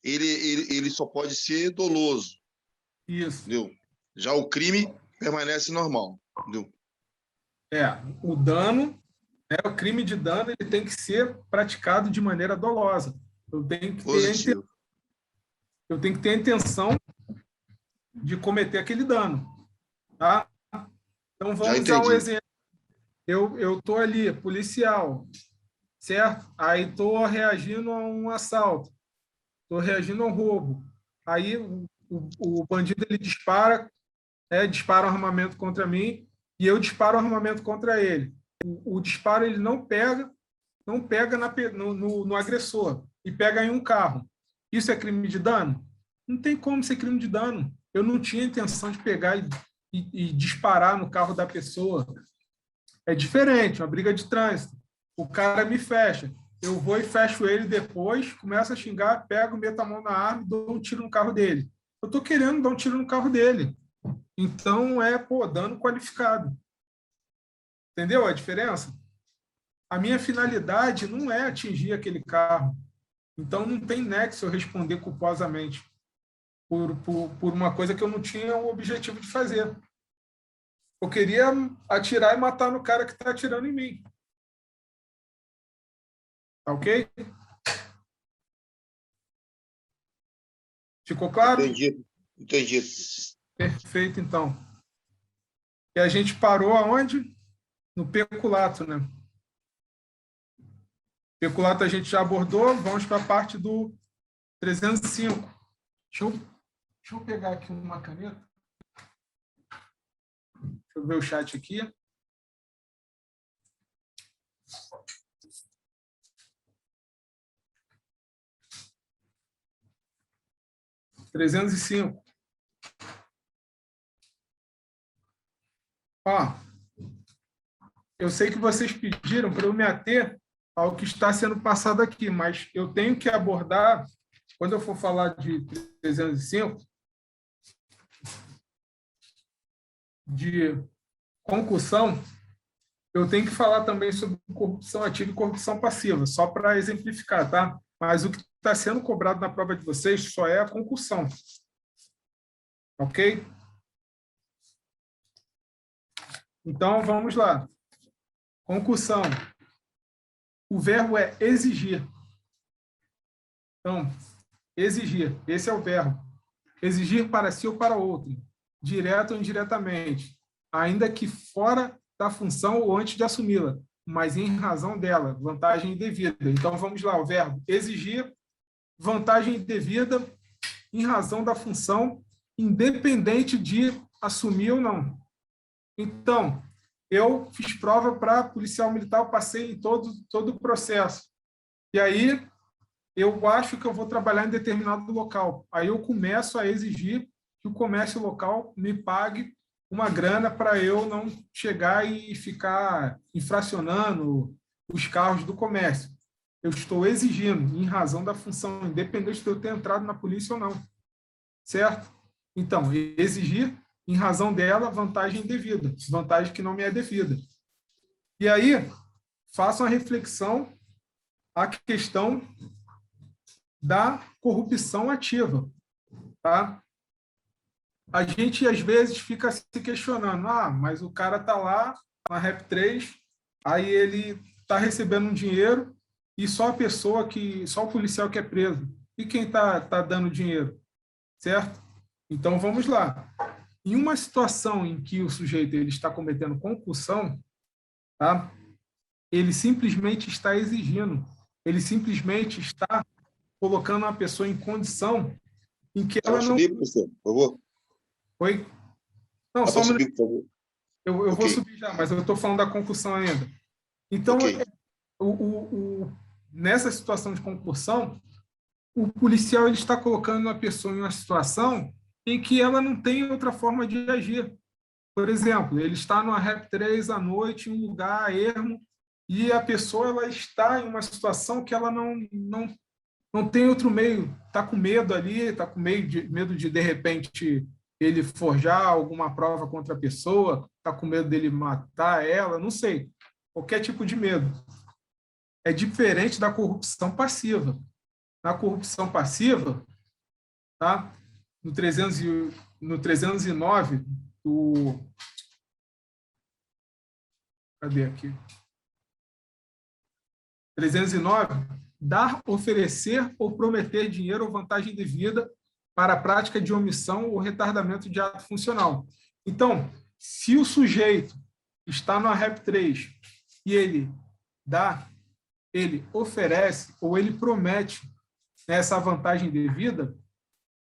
ele só pode ser doloso. Isso. Entendeu? Já o crime permanece normal. Entendeu? O dano, o crime de dano, ele tem que ser praticado de maneira dolosa. Eu tenho que ter a intenção de cometer aquele dano. Tá? Então, vamos usar um exemplo. Eu estou ali, policial, certo? Aí estou reagindo a um assalto, estou reagindo a um roubo. Aí o bandido ele dispara um armamento contra mim e eu disparo um armamento contra ele. O disparo ele não pega no agressor e pega em um carro. Isso é crime de dano? Não tem como ser crime de dano. Eu não tinha intenção de pegar e disparar no carro da pessoa. É diferente, uma briga de trânsito. O cara me fecha. Eu vou e fecho ele depois, começo a xingar, pego, meto a mão na arma e dou um tiro no carro dele. Eu estou querendo dar um tiro no carro dele. Então, dano qualificado. Entendeu a diferença? A minha finalidade não é atingir aquele carro. Então, não tem nexo eu responder culposamente por uma coisa que eu não tinha o objetivo de fazer. Eu queria atirar e matar no cara que está atirando em mim. Tá ok? Ficou claro? Entendi. Perfeito, então. E a gente parou aonde? No peculato, né? Peculato a gente já abordou, vamos para a parte do 305. Deixa eu pegar aqui uma caneta. Deixa eu ver o chat aqui. (305). Eu sei que vocês pediram para eu me ater ao que está sendo passado aqui, mas eu tenho que abordar, quando eu for falar de 305, de concussão, eu tenho que falar também sobre corrupção ativa e corrupção passiva, só para exemplificar, tá? Mas o que está sendo cobrado na prova de vocês só é a concussão. Ok? Então, vamos lá. Concussão. O verbo é exigir. Então, exigir. Esse é o verbo. Exigir para si ou para outro, direto ou indiretamente, ainda que fora da função ou antes de assumi-la, mas em razão dela, vantagem indevida. Então, vamos lá, o verbo exigir, vantagem indevida, em razão da função, independente de assumir ou não. Então, eu fiz prova para policial militar, eu passei em todo o processo. E aí, eu acho que eu vou trabalhar em determinado local. Aí eu começo a exigir que o comércio local me pague uma grana para eu não chegar e ficar infracionando os carros do comércio. Eu estou exigindo, em razão da função, independente de eu ter entrado na polícia ou não. Certo? Então, exigir, em razão dela, vantagem indevida, vantagem que não me é devida. E aí, faço uma reflexão à questão da corrupção ativa. Tá? A gente, às vezes, fica se questionando, mas o cara está lá na REP3, aí ele está recebendo um dinheiro e só o policial que é preso. E quem está dando dinheiro? Certo? Então, vamos lá. Em uma situação em que o sujeito ele está cometendo concussão, tá? Ele simplesmente está exigindo, ele simplesmente está colocando uma pessoa em condição em que ela não... subir, professor, por favor. Oi? Não, só subir, por favor. Eu vou subir já, mas eu estou falando da concussão ainda. Então, nessa situação de concussão, o policial ele está colocando uma pessoa em uma situação em que ela não tem outra forma de agir. Por exemplo, ele está numa REP3 à noite, em um lugar ermo, e a pessoa ela está em uma situação que ela não não tem outro meio, está com medo ali, está com medo de repente, ele forjar alguma prova contra a pessoa, está com medo dele matar ela, não sei. Qualquer tipo de medo. É diferente da corrupção passiva. Na corrupção passiva, tá? No 309 do... Cadê aqui? 309, dar, oferecer ou prometer dinheiro ou vantagem devida para a prática de omissão ou retardamento de ato funcional. Então, se o sujeito está no AREP 3 e ele dá, ele oferece ou ele promete essa vantagem devida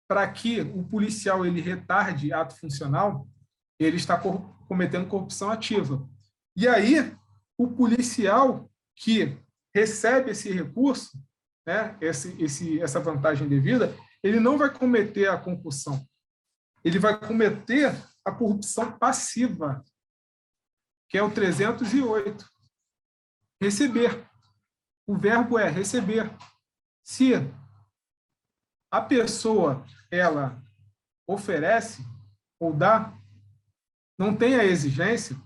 para que o policial ele retarde ato funcional, ele está cometendo corrupção ativa. E aí, o policial que recebe esse recurso, né, essa vantagem devida, ele não vai cometer a concussão. Ele vai cometer a corrupção passiva, que é o 308. Receber. O verbo é receber. Se a pessoa, ela oferece ou dá, não tem a exigência,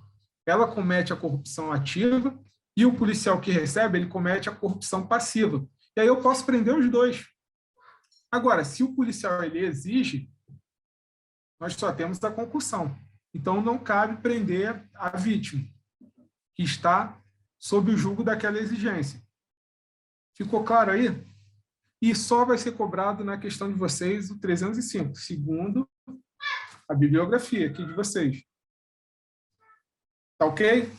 ela comete a corrupção ativa e o policial que recebe, ele comete a corrupção passiva. E aí eu posso prender os dois. Agora, se o policial ele exige, nós só temos a concussão. Então, não cabe prender a vítima, que está sob o julgo daquela exigência. Ficou claro aí? E só vai ser cobrado na questão de vocês o 305, segundo a bibliografia aqui de vocês. Tá ok?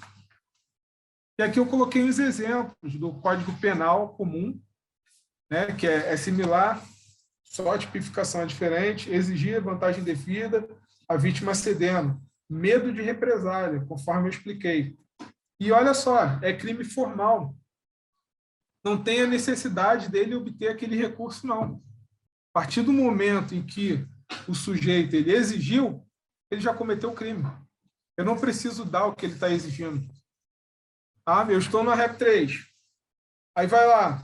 E aqui eu coloquei os exemplos do Código Penal comum, né, que é similar, só a tipificação é diferente, exigir vantagem devida, a vítima cedendo, medo de represália, conforme eu expliquei. E olha só, é crime formal. Não tem a necessidade dele obter aquele recurso, não. A partir do momento em que o sujeito ele exigiu, ele já cometeu o crime. Eu não preciso dar o que ele está exigindo. Ah, eu estou no AREP 3. Aí vai lá.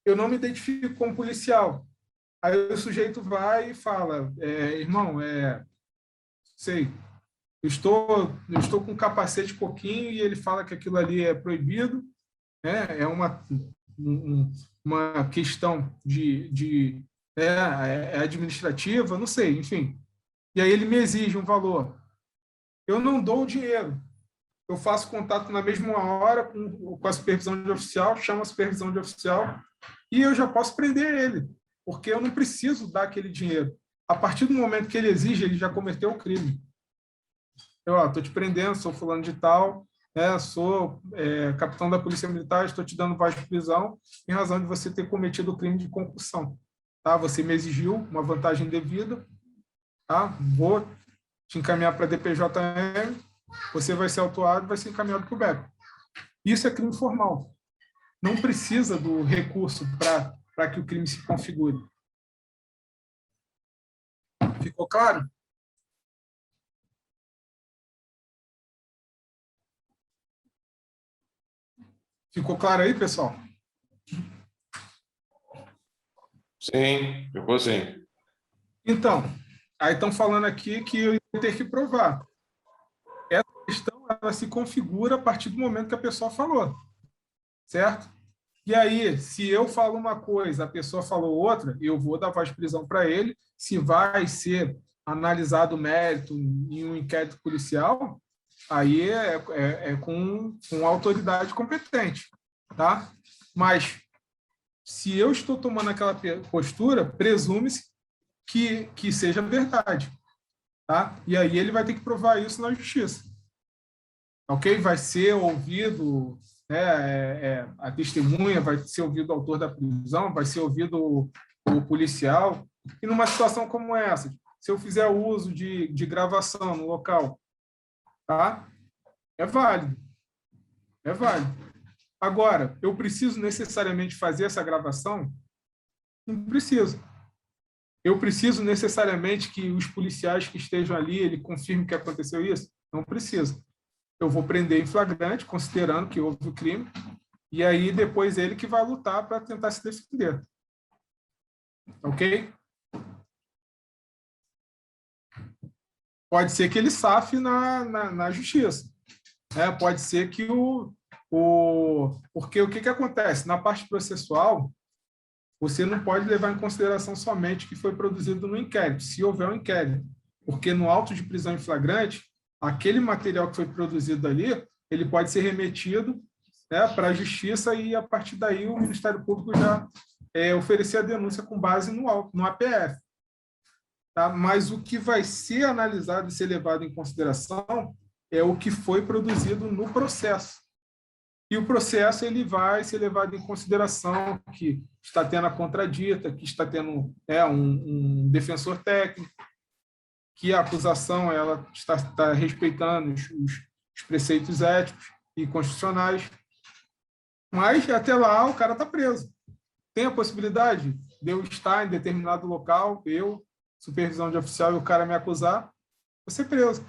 Eu não me identifico como policial. Aí o sujeito vai e fala, irmão, sei, eu estou com capacete pouquinho e ele fala que aquilo ali é proibido, né? É uma questão administrativa, não sei, enfim. E aí ele me exige um valor. Eu não dou o dinheiro. Eu faço contato na mesma hora com a supervisão de oficial, chamo a supervisão de oficial e eu já posso prender ele, porque eu não preciso dar aquele dinheiro. A partir do momento que ele exige, ele já cometeu o crime. Eu estou te prendendo, sou fulano de tal, sou capitão da Polícia Militar, estou te dando voz de prisão em razão de você ter cometido o crime de concussão. Tá? Você me exigiu uma vantagem devida, tá? Vou te encaminhar para a DPJM, você vai ser autuado e vai ser encaminhado para o BEP. Isso é crime formal. Não precisa do recurso para que o crime se configure. Ficou claro? Ficou claro aí, pessoal? Sim, ficou sim. Então, aí estão falando aqui que eu ia ter que provar. Essa questão ela se configura a partir do momento que a pessoa falou, certo? E aí, se eu falo uma coisa, a pessoa falou outra, eu vou dar voz de prisão para ele. Se vai ser analisado o mérito em um inquérito policial, aí com autoridade competente, tá? Mas, se eu estou tomando aquela postura, presume-se que seja verdade, tá? E aí ele vai ter que provar isso na justiça. Ok? Vai ser ouvido, a testemunha, vai ser ouvido o autor da prisão, vai ser ouvido o policial. E numa situação como essa, se eu fizer uso de gravação no local, tá? É válido. É válido. Agora, eu preciso necessariamente fazer essa gravação? Não preciso. Eu preciso necessariamente que os policiais que estejam ali, ele confirme que aconteceu isso? Não precisa. Eu vou prender em flagrante, considerando que houve o crime, e aí depois ele que vai lutar para tentar se defender. Ok? Pode ser que ele safe na justiça. Pode ser que porque o que acontece? Na parte processual, você não pode levar em consideração somente o que foi produzido no inquérito, se houver um inquérito. Porque no auto de prisão em flagrante, aquele material que foi produzido ali, ele pode ser remetido, né, para a justiça e, a partir daí, o Ministério Público já oferecer a denúncia com base no APF. Tá? Mas o que vai ser analisado e ser levado em consideração é o que foi produzido no processo. E o processo ele vai ser levado em consideração que está tendo a contradita, que está tendo um defensor técnico, que a acusação ela está respeitando os preceitos éticos e constitucionais. Mas, até lá, o cara está preso. Tem a possibilidade de eu estar em determinado local, eu, supervisão de oficial, e o cara me acusar, vou ser preso.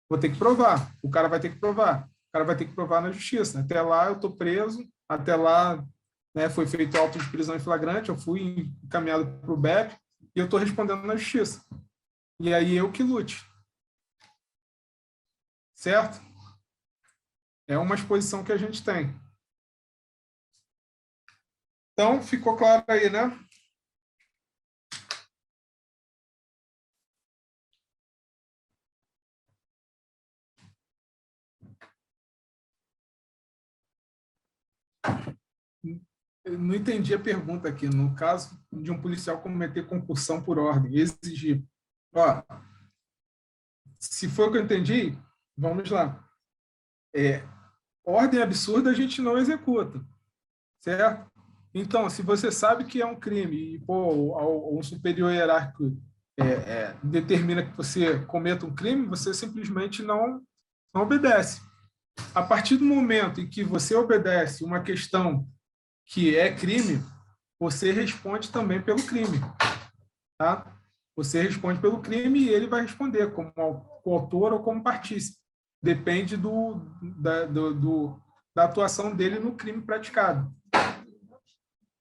Vou ter que provar. O cara vai ter que provar. O cara vai ter que provar na justiça. Até lá, eu estou preso. Até lá, né, foi feito auto de prisão em flagrante, eu fui encaminhado para o BEP e eu estou respondendo na justiça. E aí, eu que lute. Certo? É uma exposição que a gente tem. Então, ficou claro aí, né? Eu não entendi a pergunta aqui. No caso de um policial cometer concussão por ordem, exigir. Ó, se foi o que eu entendi, vamos lá. Ordem absurda a gente não executa, certo? Então, se você sabe que é um crime e um superior hierárquico determina que você cometa um crime, você simplesmente não obedece. A partir do momento em que você obedece uma questão que é crime, você responde também pelo crime. Tá? Você responde pelo crime e ele vai responder como coautor ou como partícipe. Depende da atuação dele no crime praticado.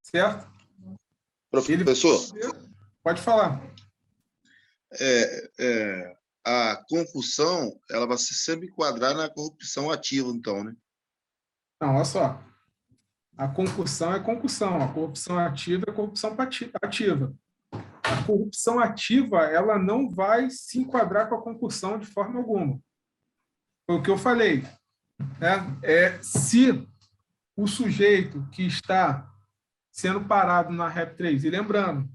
Certo? Professor, pode falar. A concussão ela vai sempre enquadrar na corrupção ativa, então, né? Não, olha só. A concussão é concussão, a corrupção ativa é corrupção ativa. A corrupção ativa ela não vai se enquadrar com a concussão de forma alguma. Foi o que eu falei. Né? Se o sujeito que está sendo parado na REP 3, e lembrando,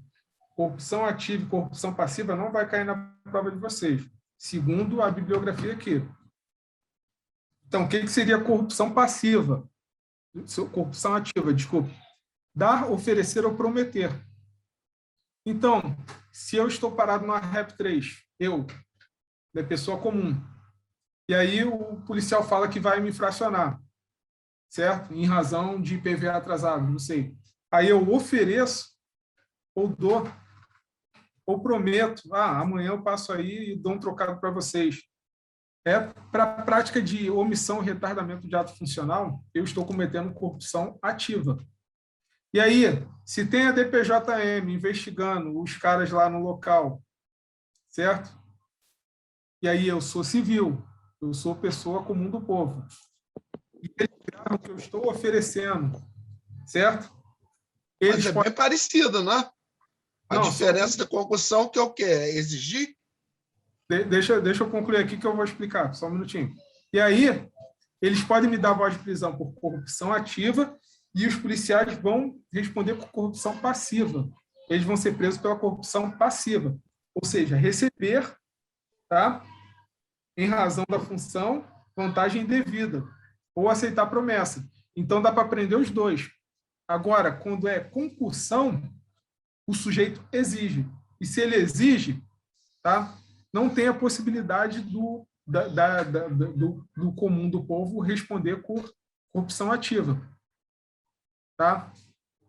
corrupção ativa e corrupção passiva não vai cair na prova de vocês, segundo a bibliografia aqui. Então, o que seria corrupção passiva? Corrupção ativa, desculpa. Dar, oferecer ou prometer. Então, se eu estou parado na REP 3, eu, da pessoa comum, e aí o policial fala que vai me infracionar, certo? Em razão de IPVA atrasado, não sei. Aí eu ofereço, ou dou, ou prometo, amanhã eu passo aí e dou um trocado para vocês. Para a prática de omissão e retardamento de ato funcional, eu estou cometendo corrupção ativa. E aí, se tem a DPJM investigando os caras lá no local, certo? E aí eu sou civil, eu sou pessoa comum do povo. E eles gravam o que eu estou oferecendo, certo? Mas é bem parecido, né? A diferença da concussão que é o quê? É exigir? Deixa eu concluir aqui que eu vou explicar, só um minutinho. E aí, eles podem me dar voz de prisão por corrupção ativa e os policiais vão responder por corrupção passiva. Eles vão ser presos pela corrupção passiva, ou seja, receber, tá, em razão da função, vantagem indevida, ou aceitar promessa. Então, dá para prender os dois. Agora, quando é concussão, o sujeito exige. E se ele exige, tá, não tem a possibilidade do comum do povo responder por corrupção ativa. Tá?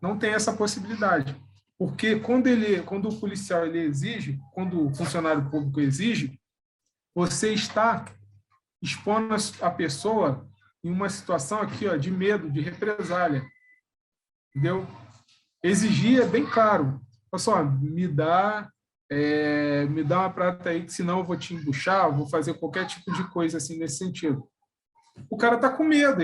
Não tem essa possibilidade. Porque quando o policial ele exige, quando o funcionário público exige, você está expondo a pessoa em uma situação aqui, ó, de medo, de represália. Entendeu? Exigir é bem claro. olha só, me dá uma prata aí, que senão eu vou te embuchar, eu vou fazer qualquer tipo de coisa assim nesse sentido. O cara está com medo,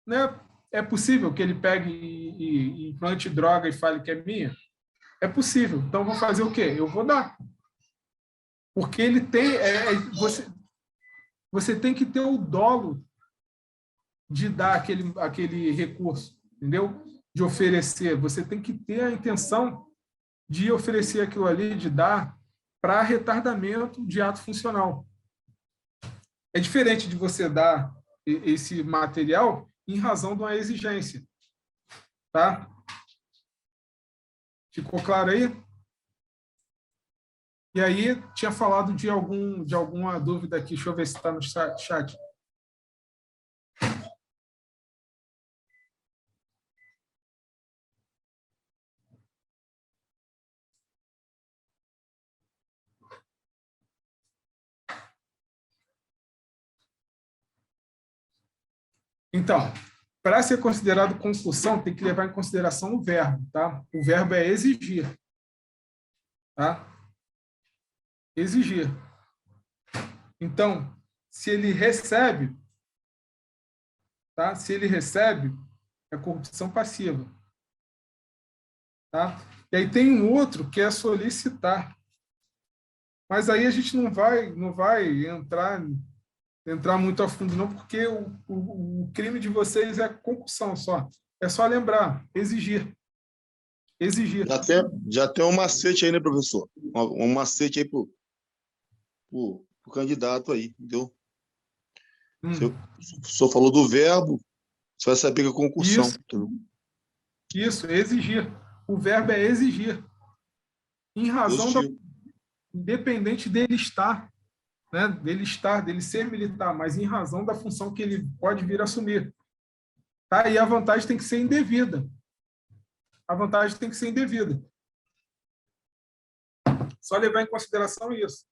né, é possível que ele pegue e implante droga e fale que é minha? É possível. Então, eu vou fazer o quê? Eu vou dar. Porque ele tem... Você tem que ter o dolo de dar aquele recurso, entendeu? De oferecer. Você tem que ter a intenção de oferecer aquilo ali, de dar, para retardamento de ato funcional. É diferente de você dar esse material em razão de uma exigência. Tá? Ficou claro aí? E aí, tinha falado de alguma dúvida aqui. Deixa eu ver se está no chat. Então, para ser considerado concussão, tem que levar em consideração o verbo, tá? O verbo é exigir, tá? Exigir. Então, se ele recebe, tá? Se ele recebe, é corrupção passiva, tá? E aí tem um outro que é solicitar. Mas aí a gente não vai entrar muito a fundo, não, porque o crime de vocês é concussão só. É só lembrar, exigir. Exigir. Já tem um macete aí, né, professor? Um macete aí pro candidato aí, entendeu? O senhor falou do verbo, você vai saber que é concussão. Isso, exigir. O verbo é exigir. Em razão independente dele estar, né, dele ser militar, mas em razão da função que ele pode vir a assumir. Tá? E a vantagem tem que ser indevida. A vantagem tem que ser indevida. Só levar em consideração isso.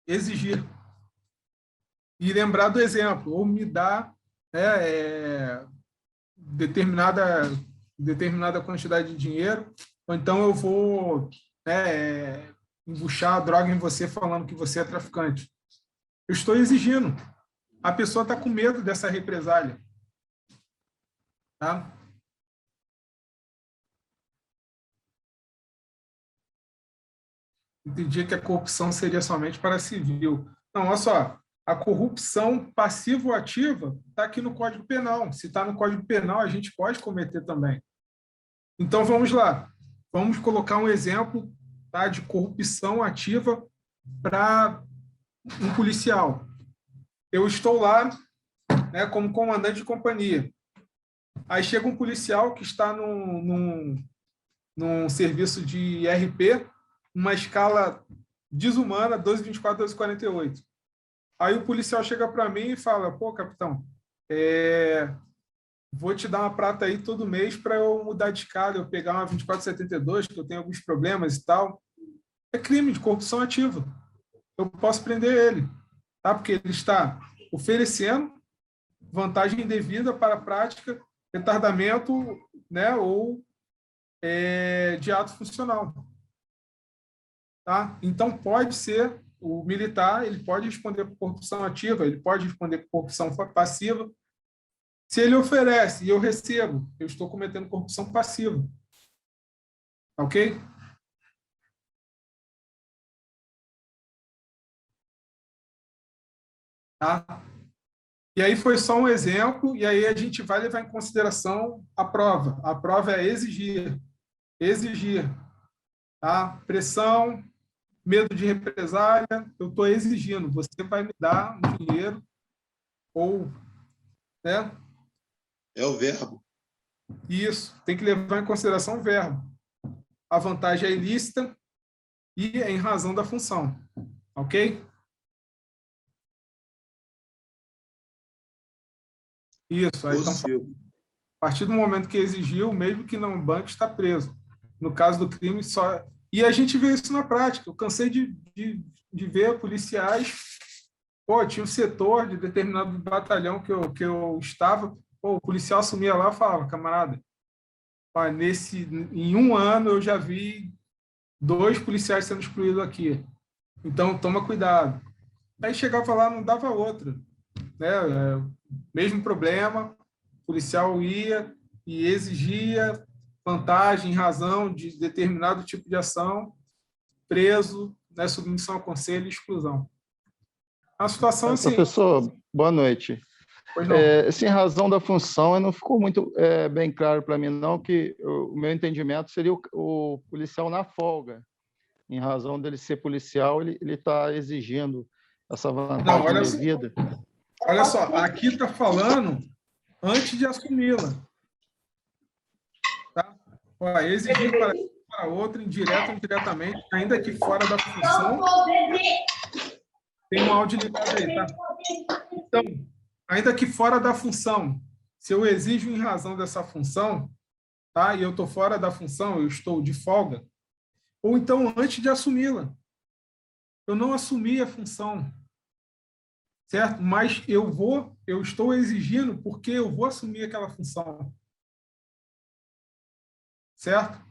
Exigir. E lembrar do exemplo, ou me dá determinada quantidade de dinheiro, ou então eu vou embuchar a droga em você falando que você é traficante. Eu estou exigindo. A pessoa está com medo dessa represália. Tá? Entendi que a corrupção seria somente para civil. Não, olha só. A corrupção passiva ou ativa está aqui no Código Penal. Se está no Código Penal, a gente pode cometer também. Então, vamos lá. Vamos colocar um exemplo, tá, de corrupção ativa para um policial. Eu estou lá, né, como comandante de companhia. Aí chega um policial que está num serviço de RP, uma escala desumana, 1224, 1248. Aí o policial chega para mim e fala: pô, capitão, vou te dar uma prata aí todo mês para eu mudar de escala, eu pegar uma 2472, que eu tenho alguns problemas e tal. É crime de corrupção ativa. Eu posso prender ele, tá? Porque ele está oferecendo vantagem indevida para a prática, retardamento, né, ou de ato funcional. Tá? Então, pode ser o militar, ele pode responder por corrupção ativa, ele pode responder por corrupção passiva. Se ele oferece e eu recebo, eu estou cometendo corrupção passiva. Ok? Tá? E aí foi só um exemplo, e aí a gente vai levar em consideração a prova. A prova é exigir. Exigir. Tá? Pressão, medo de represália, eu estou exigindo. Você vai me dar um dinheiro ou... né? É o verbo. Isso. Tem que levar em consideração o verbo. A vantagem é ilícita e é em razão da função. Ok? Isso. Aí, então, a partir do momento que exigiu, mesmo que não banque, está preso. No caso do crime, só... E a gente vê isso na prática. Eu cansei de ver policiais... Pô, tinha um setor de determinado batalhão que eu estava... Pô, o policial assumia lá e falava: camarada, em um ano eu já vi 2 policiais sendo excluídos aqui. Então, toma cuidado. Aí chegava lá, não dava outra. Né? Mesmo problema, o policial ia e exigia vantagem em razão de determinado tipo de ação, preso, né? Submissão ao conselho e exclusão. A situação assim... Professor, boa noite. Em razão da função, não ficou muito bem claro para mim, não, que o meu entendimento seria o policial na folga. Em razão dele ser policial, ele está exigindo essa vantagem devida. Olha só, aqui está falando antes de assumi-la. Tá? Exigir para outra, indireto ou indiretamente, ainda que fora da função. Tem um áudio ligado aí, tá? Então, ainda que fora da função, se eu exijo em razão dessa função, tá? E eu estou fora da função, eu estou de folga, ou então antes de assumi-la. Eu não assumi a função, certo? Mas eu estou exigindo porque eu vou assumir aquela função. Certo?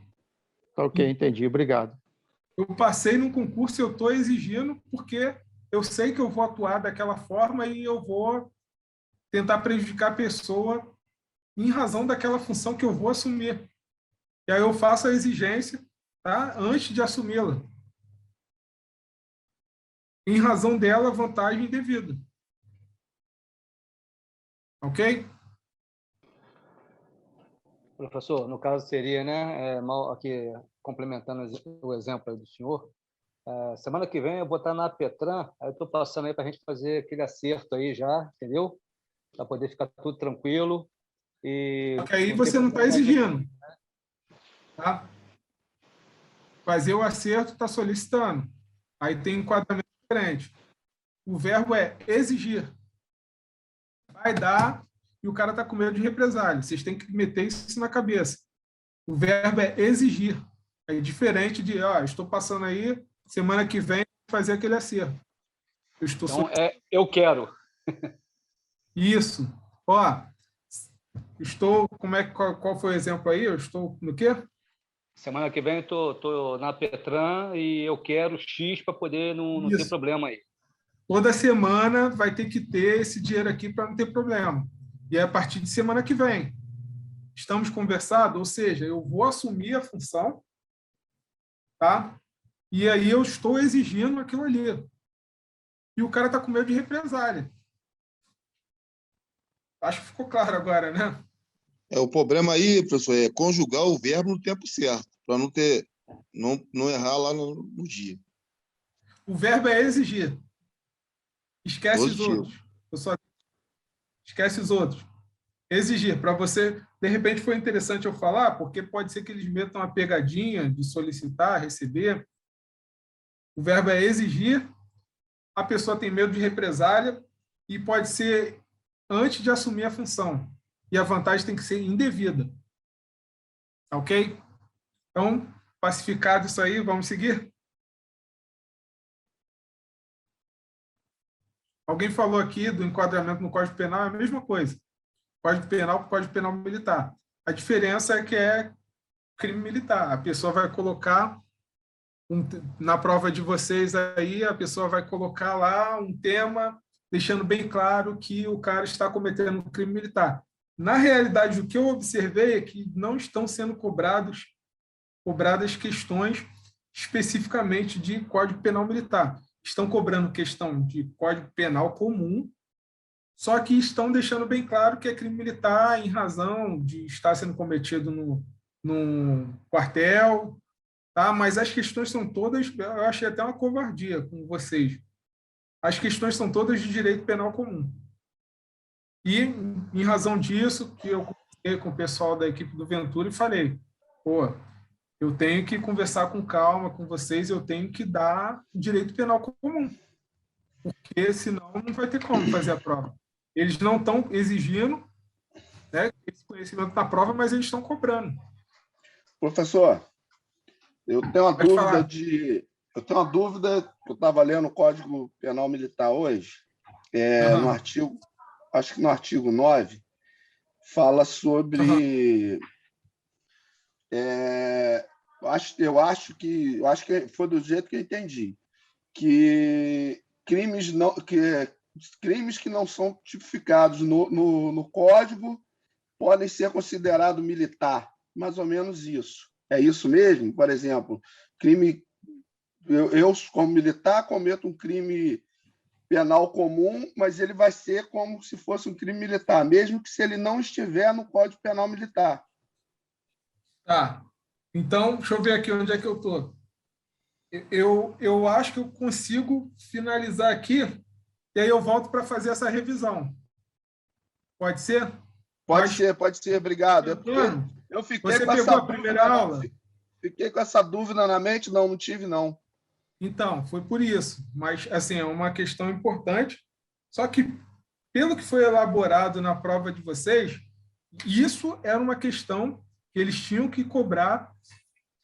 Ok, entendi. Obrigado. Eu passei num concurso e eu estou exigindo porque eu sei que eu vou atuar daquela forma e eu vou tentar prejudicar a pessoa em razão daquela função que eu vou assumir. E aí eu faço a exigência, tá? Antes de assumi-la. Em razão dela, vantagem indevida. Ok? Professor, no caso seria, né, aqui complementando o exemplo aí do senhor, semana que vem eu vou estar na Petran, aí eu estou passando aí para a gente fazer aquele acerto aí já, entendeu? Para poder ficar tudo tranquilo. Porque aí você não está exigindo. Tá? Fazer o acerto está solicitando. Aí tem um enquadramento diferente. O verbo é exigir. Vai dar e o cara está com medo de represália. Vocês têm que meter isso na cabeça. O verbo é exigir. É diferente de, estou passando aí, semana que vem, fazer aquele acerto. Então, eu quero. Isso. Qual foi o exemplo aí? Eu estou no quê? Semana que vem eu estou na Petran e eu quero X para poder não ter problema aí. Toda semana vai ter que ter esse dinheiro aqui para não ter problema. E é a partir de semana que vem. Estamos conversados? Ou seja, eu vou assumir a função, tá? E aí eu estou exigindo aquilo ali. E o cara está com medo de represália. Acho que ficou claro agora, né? O problema aí, professor, é conjugar o verbo no tempo certo, para não errar lá no dia. O verbo é exigir. Esquece Positivo. os outros. Esquece os outros. Exigir. Para você, de repente, foi interessante eu falar, porque pode ser que eles metam uma pegadinha de solicitar, receber. O verbo é exigir. A pessoa tem medo de represália e pode ser antes de assumir a função. E a vantagem tem que ser indevida. Ok? Então, pacificado isso aí, vamos seguir? Alguém falou aqui do enquadramento no Código Penal, é a mesma coisa. Código Penal para o Código Penal Militar. A diferença é que é crime militar. A pessoa vai colocar, na prova de vocês aí, a pessoa vai colocar lá um tema, deixando bem claro que o cara está cometendo um crime militar. Na realidade, o que eu observei é que não estão sendo cobradas questões especificamente de Código Penal Militar. Estão cobrando questão de Código Penal comum, só que estão deixando bem claro que é crime militar em razão de estar sendo cometido no quartel, tá? Mas as questões são todas, eu achei até uma covardia com vocês. As questões são todas de direito penal comum. E, em razão disso, que eu conversei com o pessoal da equipe do Ventura e falei, eu tenho que conversar com calma com vocês, eu tenho que dar direito penal comum, porque senão não vai ter como fazer a prova. Eles não estão exigindo, né, esse conhecimento na prova, mas eles estão cobrando. Professor, eu tenho uma dúvida, eu estava lendo o Código Penal Militar hoje, no artigo, acho que no artigo 9, fala sobre eu acho que foi do jeito que eu entendi, que crimes que não são tipificados no Código podem ser considerados militar, mais ou menos isso. É isso mesmo? Por exemplo, eu como militar, cometo um crime penal comum, mas ele vai ser como se fosse um crime militar, mesmo que se ele não estiver no Código Penal Militar. Tá. Então, deixa eu ver aqui onde é que eu estou. Eu acho que eu consigo finalizar aqui, e aí eu volto para fazer essa revisão. Pode ser? Pode ser, obrigado. Eu fiquei Você com pegou essa a primeira aula? Fiquei com essa dúvida na mente, não tive, não. Então, foi por isso. Mas, assim, é uma questão importante. Só que, pelo que foi elaborado na prova de vocês, isso era uma questão que eles tinham que cobrar,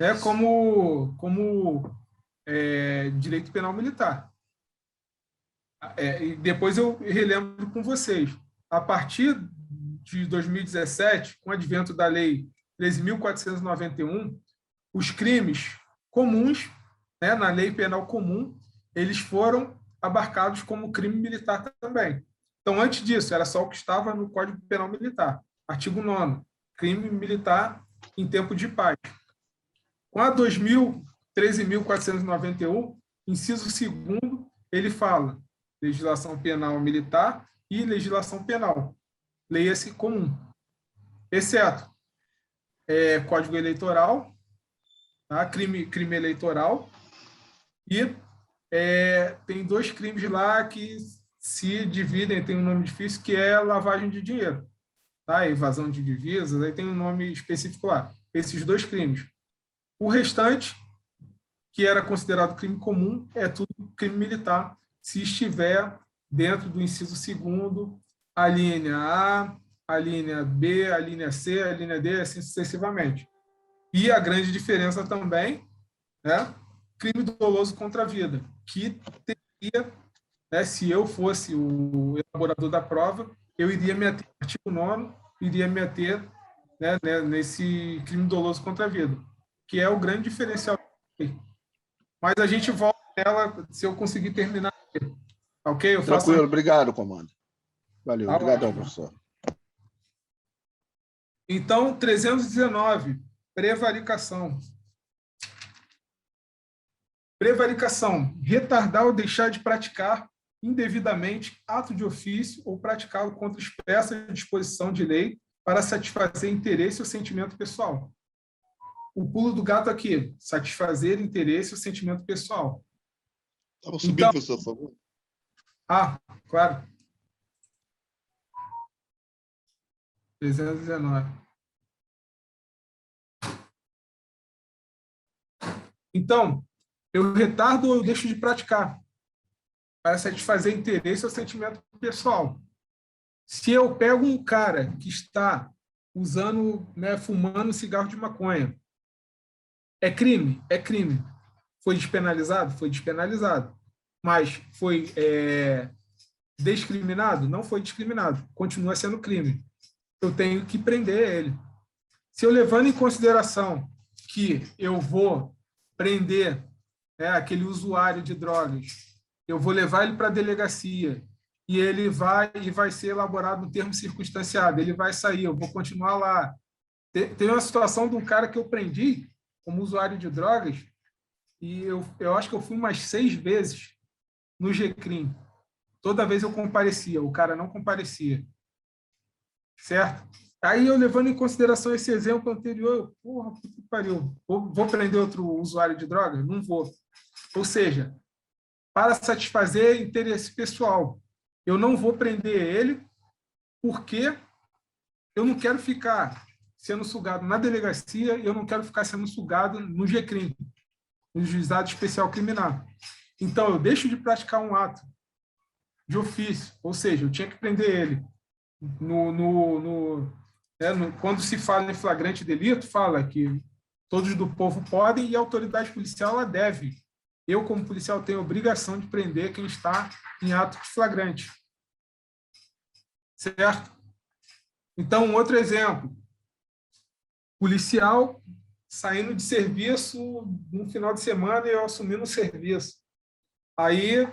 né, como direito penal militar. E depois eu relembro com vocês. A partir de 2017, com o advento da Lei 13.491, os crimes comuns, né, na Lei Penal Comum, eles foram abarcados como crime militar também. Então, antes disso, era só o que estava no Código Penal Militar. Artigo 9º, crime militar em tempo de paz. Com a 13.491, inciso 2º, ele fala legislação penal militar e legislação penal. Leia-se comum. Exceto Código Eleitoral, tá? crime eleitoral, e tem 2 crimes lá que se dividem, tem um nome difícil, que é lavagem de dinheiro, tá? Evasão de divisas, aí tem um nome específico lá. Esses 2 crimes. O restante, que era considerado crime comum, é tudo crime militar, se estiver dentro do inciso 2º, a linha A, a linha B, a linha C, a linha D, assim sucessivamente. E a grande diferença também, né, crime doloso contra a vida, que teria, né, se eu fosse o elaborador da prova, eu iria me ater, artigo 9º, iria me ater, né, nesse crime doloso contra a vida, que é o grande diferencial. Mas a gente volta nela se eu conseguir terminar. Ok? Tranquilo, obrigado, comando. Valeu, Tá, obrigadão, ótimo. professor. Então, 319, prevaricação. Prevaricação, retardar ou deixar de praticar indevidamente ato de ofício ou praticá-lo contra expressa disposição de lei para satisfazer interesse ou sentimento pessoal. O pulo do gato aqui, satisfazer interesse ou sentimento pessoal. Estava subindo, professor, por favor. Claro. 319. Então, eu retardo ou eu deixo de praticar para satisfazer interesse ou sentimento pessoal. Se eu pego um cara que está usando, né, fumando cigarro de maconha, é crime? É crime. Foi despenalizado? Foi despenalizado. Mas foi discriminado? Não foi discriminado. Continua sendo crime. Eu tenho que prender ele. Se eu levando em consideração que eu vou prender aquele usuário de drogas, eu vou levar ele para a delegacia e ele vai ser elaborado um termo circunstanciado, ele vai sair, eu vou continuar lá. Tem uma situação de um cara que eu prendi como usuário de drogas e eu acho que eu fui umas 6 vezes no GCRIM. Toda vez eu comparecia, o cara não comparecia. Certo? Aí eu levando em consideração esse exemplo anterior, porra, que pariu, vou prender outro usuário de droga? Não vou. Ou seja, para satisfazer interesse pessoal, eu não vou prender ele porque eu não quero ficar sendo sugado na delegacia e eu não quero ficar sendo sugado no GCRIM, no Juizado Especial Criminal. Então, eu deixo de praticar um ato de ofício, ou seja, eu tinha que prender ele. Quando se fala em flagrante delito, fala que todos do povo podem e a autoridade policial ela deve. Eu, como policial, tenho a obrigação de prender quem está em ato de flagrante. Certo? Então, um outro exemplo. Policial saindo de serviço no final de semana e eu assumindo o serviço. Aí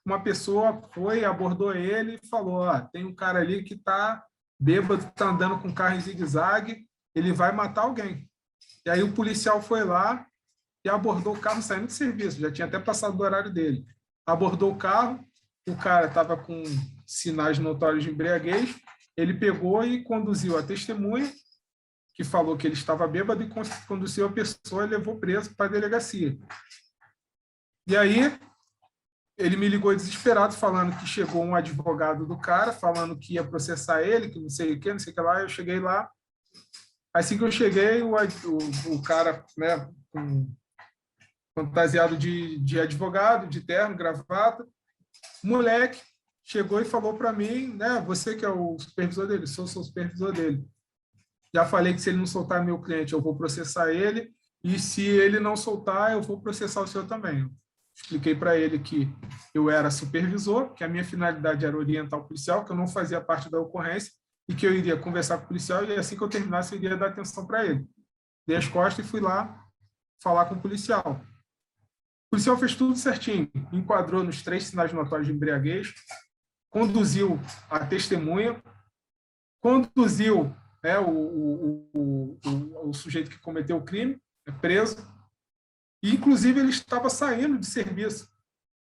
uma pessoa foi, abordou ele e falou: tem um cara ali que está bêbado, está andando com carro em zigue-zague, ele vai matar alguém. E aí o policial foi lá e abordou o carro saindo de serviço, já tinha até passado do horário dele. Abordou o carro, o cara estava com sinais notórios de embriaguez, ele pegou e conduziu a testemunha, que falou que ele estava bêbado, e conduziu a pessoa e levou preso para a delegacia. E aí ele me ligou desesperado, falando que chegou um advogado do cara, falando que ia processar ele, que não sei o que lá. Eu cheguei lá. Assim que eu cheguei, o cara, né, fantasiado de advogado, de terno, gravata, moleque, chegou e falou para mim, né, você que é o supervisor dele, sou o supervisor dele. Já falei que se ele não soltar meu cliente, eu vou processar ele, e se ele não soltar, eu vou processar o senhor também. Expliquei para ele que eu era supervisor, que a minha finalidade era orientar o policial, que eu não fazia parte da ocorrência e que eu iria conversar com o policial e assim que eu terminasse eu iria dar atenção para ele. Dei as costas e fui lá falar com o policial. O policial fez tudo certinho, enquadrou nos 3 sinais notórios de embriaguez, conduziu a testemunha, conduziu, né, o sujeito que cometeu o crime, preso. E, inclusive, ele estava saindo de serviço.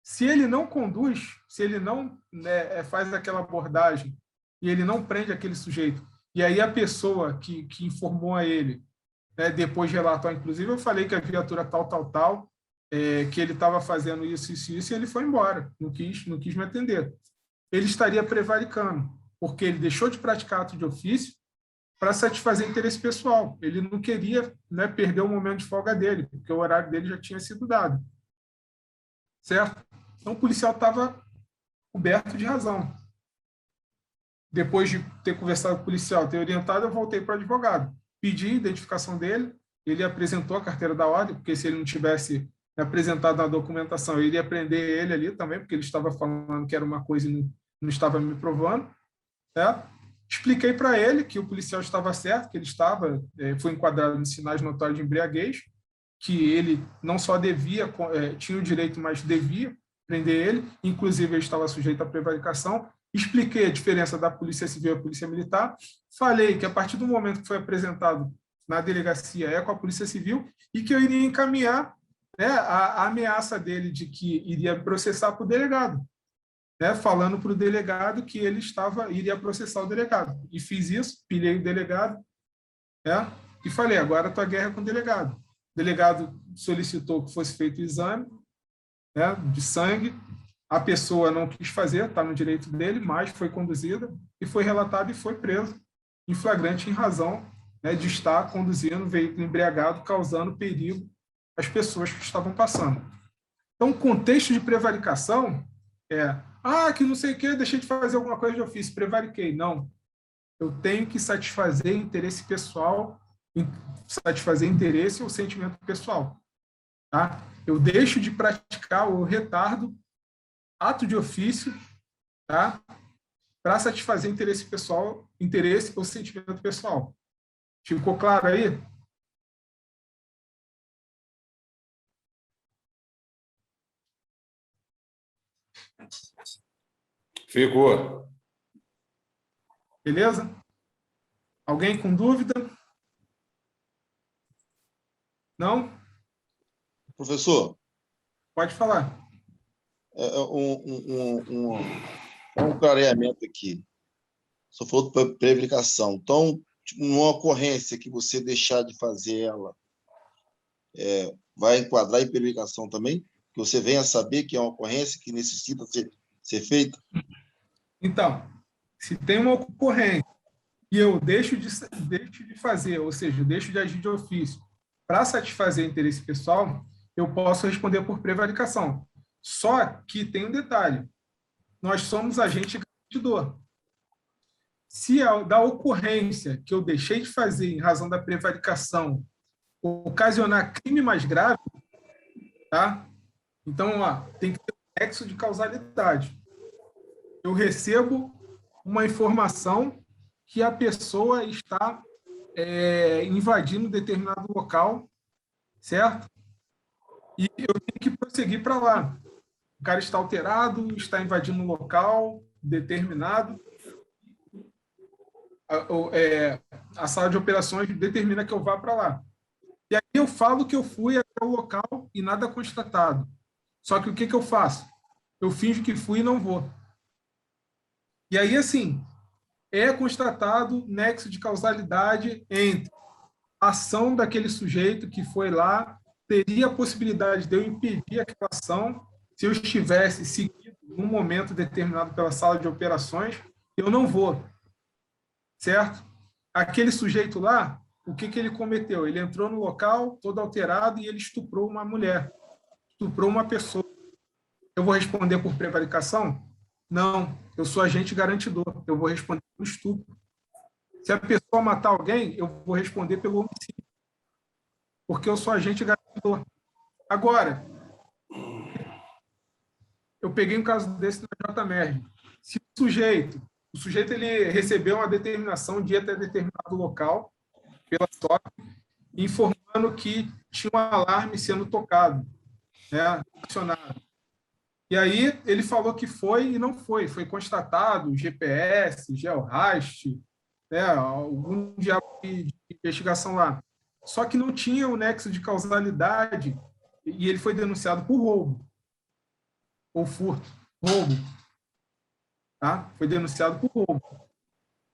Se ele não conduz, se ele não, né, faz aquela abordagem e ele não prende aquele sujeito, e aí a pessoa que informou a ele, né, depois relatou, inclusive, eu falei que a viatura tal, que ele estava fazendo isso, e ele foi embora, não quis me atender. Ele estaria prevaricando, porque ele deixou de praticar ato de ofício para satisfazer interesse pessoal. Ele não queria, né, perder o momento de folga dele, porque o horário dele já tinha sido dado. Certo? Então, o policial estava coberto de razão. Depois de ter conversado com o policial, ter orientado, eu voltei para o advogado. Pedi a identificação dele, ele apresentou a carteira da ordem, porque se ele não tivesse apresentado a documentação, eu iria prender ele ali também, porque ele estava falando que era uma coisa e não estava me provando. Certo? Expliquei para ele que o policial estava certo, que ele foi enquadrado em sinais notórios de embriaguez, que ele não só tinha o direito, mas devia prender ele, inclusive ele estava sujeito à prevaricação. Expliquei a diferença da Polícia Civil e a Polícia Militar. Falei que a partir do momento que foi apresentado na delegacia é com a Polícia Civil e que eu iria encaminhar, né, a ameaça dele de que iria processar para o delegado. Né, falando para o delegado que ele iria processar o delegado. E fiz isso, pilhei o delegado, né, e falei: agora a tua guerra é com o delegado. O delegado solicitou que fosse feito o exame, né, de sangue, a pessoa não quis fazer, está no direito dele, mas foi conduzida e foi relatada e foi preso em flagrante em razão, né, de estar conduzindo um veículo embriagado, causando perigo às pessoas que estavam passando. Então, o contexto de prevaricação que não sei o que, deixei de fazer alguma coisa de ofício, prevariquei. Não. Eu tenho que satisfazer interesse pessoal, satisfazer interesse ou sentimento pessoal. Tá? Eu deixo de praticar o retardo, ato de ofício, tá? Para satisfazer interesse pessoal, interesse ou sentimento pessoal. Ficou claro aí? Ficou. Beleza? Alguém com dúvida? Não? Professor. Pode falar. Um clareamento aqui. Só falou para prevaricação. Então, numa ocorrência que você deixar de fazer ela, vai enquadrar em prevaricação também? Que você venha saber que é uma ocorrência que necessita ser feita? Então, se tem uma ocorrência e eu deixo de fazer, ou seja, deixo de agir de ofício para satisfazer interesse pessoal, eu posso responder por prevaricação. Só que tem um detalhe: nós somos agente garantidor. Se da ocorrência que eu deixei de fazer em razão da prevaricação ocasionar crime mais grave, tá? Então, tem que ter um nexo de causalidade. Eu recebo uma informação que a pessoa está invadindo determinado local, certo? E eu tenho que prosseguir para lá. O cara está alterado, está invadindo um local determinado. A sala de operações determina que eu vá para lá. E aí eu falo que eu fui até o local e nada constatado. Só que o que eu faço? Eu finjo que fui e não vou. E aí, assim, é constatado nexo de causalidade entre a ação daquele sujeito que foi lá, teria a possibilidade de eu impedir aquela ação se eu estivesse seguido num momento determinado pela sala de operações, eu não vou. Certo? Aquele sujeito lá, o que ele cometeu? Ele entrou no local todo alterado e ele estuprou uma mulher, estuprou uma pessoa. Eu vou responder por prevaricação? Não, eu sou agente garantidor, eu vou responder por estupro. Se a pessoa matar alguém, eu vou responder pelo homicídio, porque eu sou agente garantidor. Agora, eu peguei um caso desse na JMERG. Se o sujeito ele recebeu uma determinação de ir até determinado local, pela SOP, informando que tinha um alarme sendo tocado, né, acionado. E aí ele falou que foi e não foi. Foi constatado GPS, GeoRast, né, algum diabo de investigação lá. Só que não tinha o nexo de causalidade e ele foi denunciado por roubo ou furto. Roubo. Tá? Foi denunciado por roubo.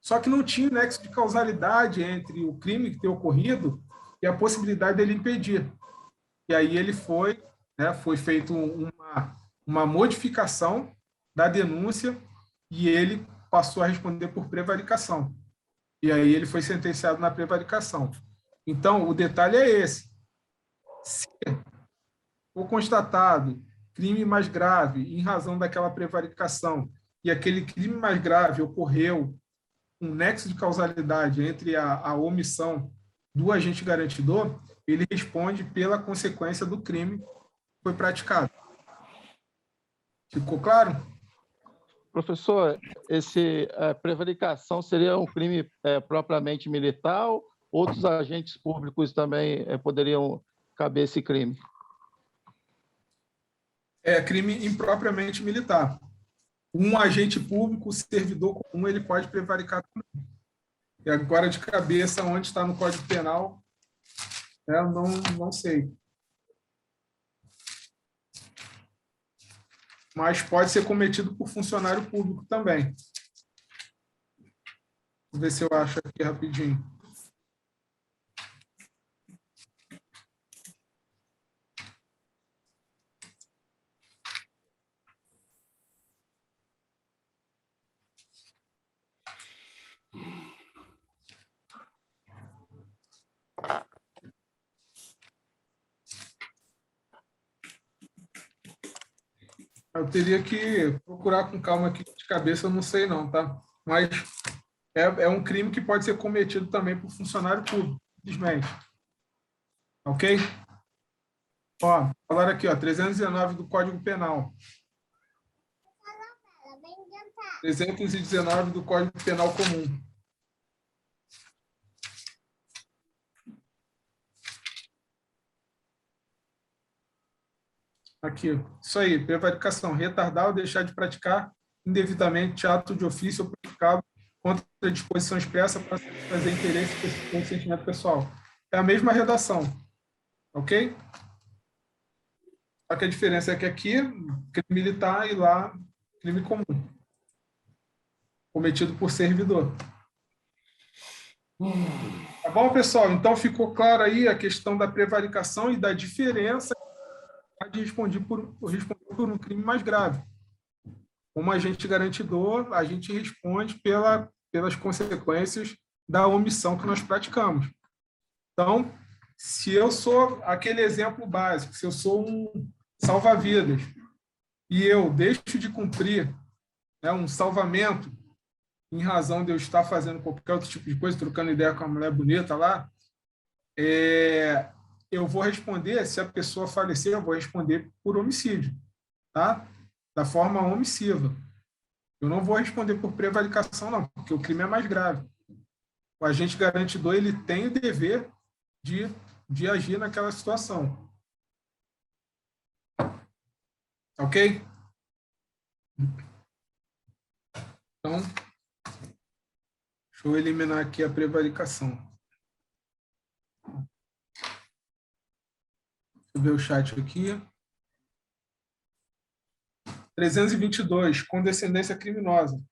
Só que não tinha nexo de causalidade entre o crime que tem ocorrido e a possibilidade dele impedir. E aí ele foi, né, foi feita uma modificação da denúncia e ele passou a responder por prevaricação. E aí ele foi sentenciado na prevaricação. Então, o detalhe é esse. Se for constatado crime mais grave em razão daquela prevaricação e aquele crime mais grave ocorreu um nexo de causalidade entre a omissão do agente garantidor, ele responde pela consequência do crime que foi praticado. Ficou claro? Professor, prevaricação seria um crime propriamente militar? Outros agentes públicos também poderiam caber esse crime? É crime impropriamente militar. Um agente público, servidor comum, ele pode prevaricar também. E agora, de cabeça, onde está no Código Penal, eu não sei. Mas pode ser cometido por funcionário público também. Vou ver se eu acho aqui rapidinho. Eu teria que procurar com calma aqui de cabeça, eu não sei não, tá? Mas é um crime que pode ser cometido também por funcionário público, simplesmente. Ok? Ó, falaram aqui, ó, 319 do Código Penal. 319 do Código Penal Comum. Aqui, isso aí, prevaricação, retardar ou deixar de praticar indevidamente ato de ofício ou praticado contra a disposição expressa para fazer interesse ou consentimento pessoal. É a mesma redação, ok? Só que a diferença é que aqui, crime militar e lá, crime comum, cometido por servidor. Tá bom, pessoal? Então, ficou claro aí a questão da prevaricação e da diferença de responder por um crime mais grave. Como agente garantidor, a gente responde pelas consequências da omissão que nós praticamos. Então, se eu sou aquele exemplo básico, se eu sou um salva-vidas e eu deixo de cumprir, né, um salvamento em razão de eu estar fazendo qualquer outro tipo de coisa, trocando ideia com a mulher bonita lá, eu vou responder, se a pessoa falecer, eu vou responder por homicídio, tá? Da forma omissiva. Eu não vou responder por prevaricação, não, porque o crime é mais grave. O agente garantidor ele tem o dever de agir naquela situação. Ok? Então, deixa eu eliminar aqui a prevaricação. Deixa eu ver o chat aqui. 322, condescendência criminosa.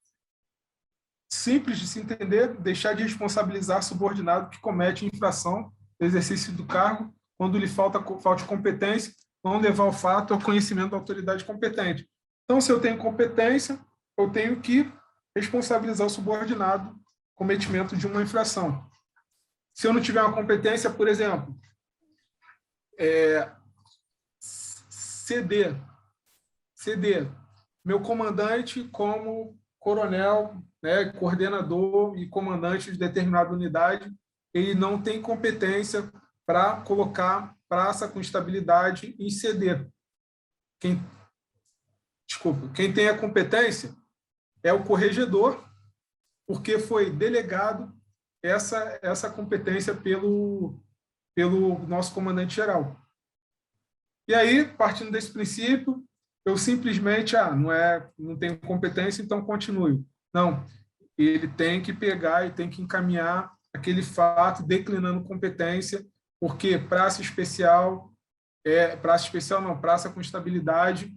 Simples de se entender, deixar de responsabilizar subordinado que comete infração do exercício do cargo quando lhe falte competência, não levar o fato ao conhecimento da autoridade competente. Então, se eu tenho competência, eu tenho que responsabilizar o subordinado no cometimento de uma infração. Se eu não tiver uma competência, por exemplo, CD, meu comandante como coronel, né, coordenador e comandante de determinada unidade, ele não tem competência para colocar praça com estabilidade em CD. Quem tem a competência é o corregedor, porque foi delegado essa competência pelo nosso comandante-geral. E aí, partindo desse princípio, eu simplesmente, não tenho competência, então continue. Não, ele tem que pegar e tem que encaminhar aquele fato declinando competência, porque praça com estabilidade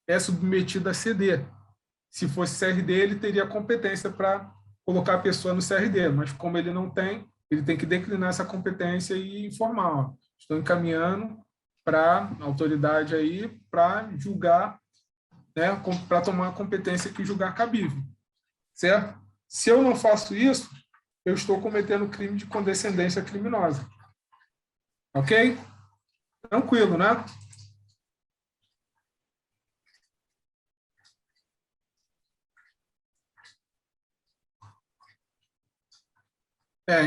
é submetida a CD. Se fosse CRD, ele teria competência para colocar a pessoa no CRD, mas como ele não tem, ele tem que declinar essa competência e informar. Estou encaminhando para a autoridade aí para julgar, né, para tomar a competência que julgar cabível, certo? Se eu não faço isso, eu estou cometendo crime de condescendência criminosa. Ok? Tranquilo, né?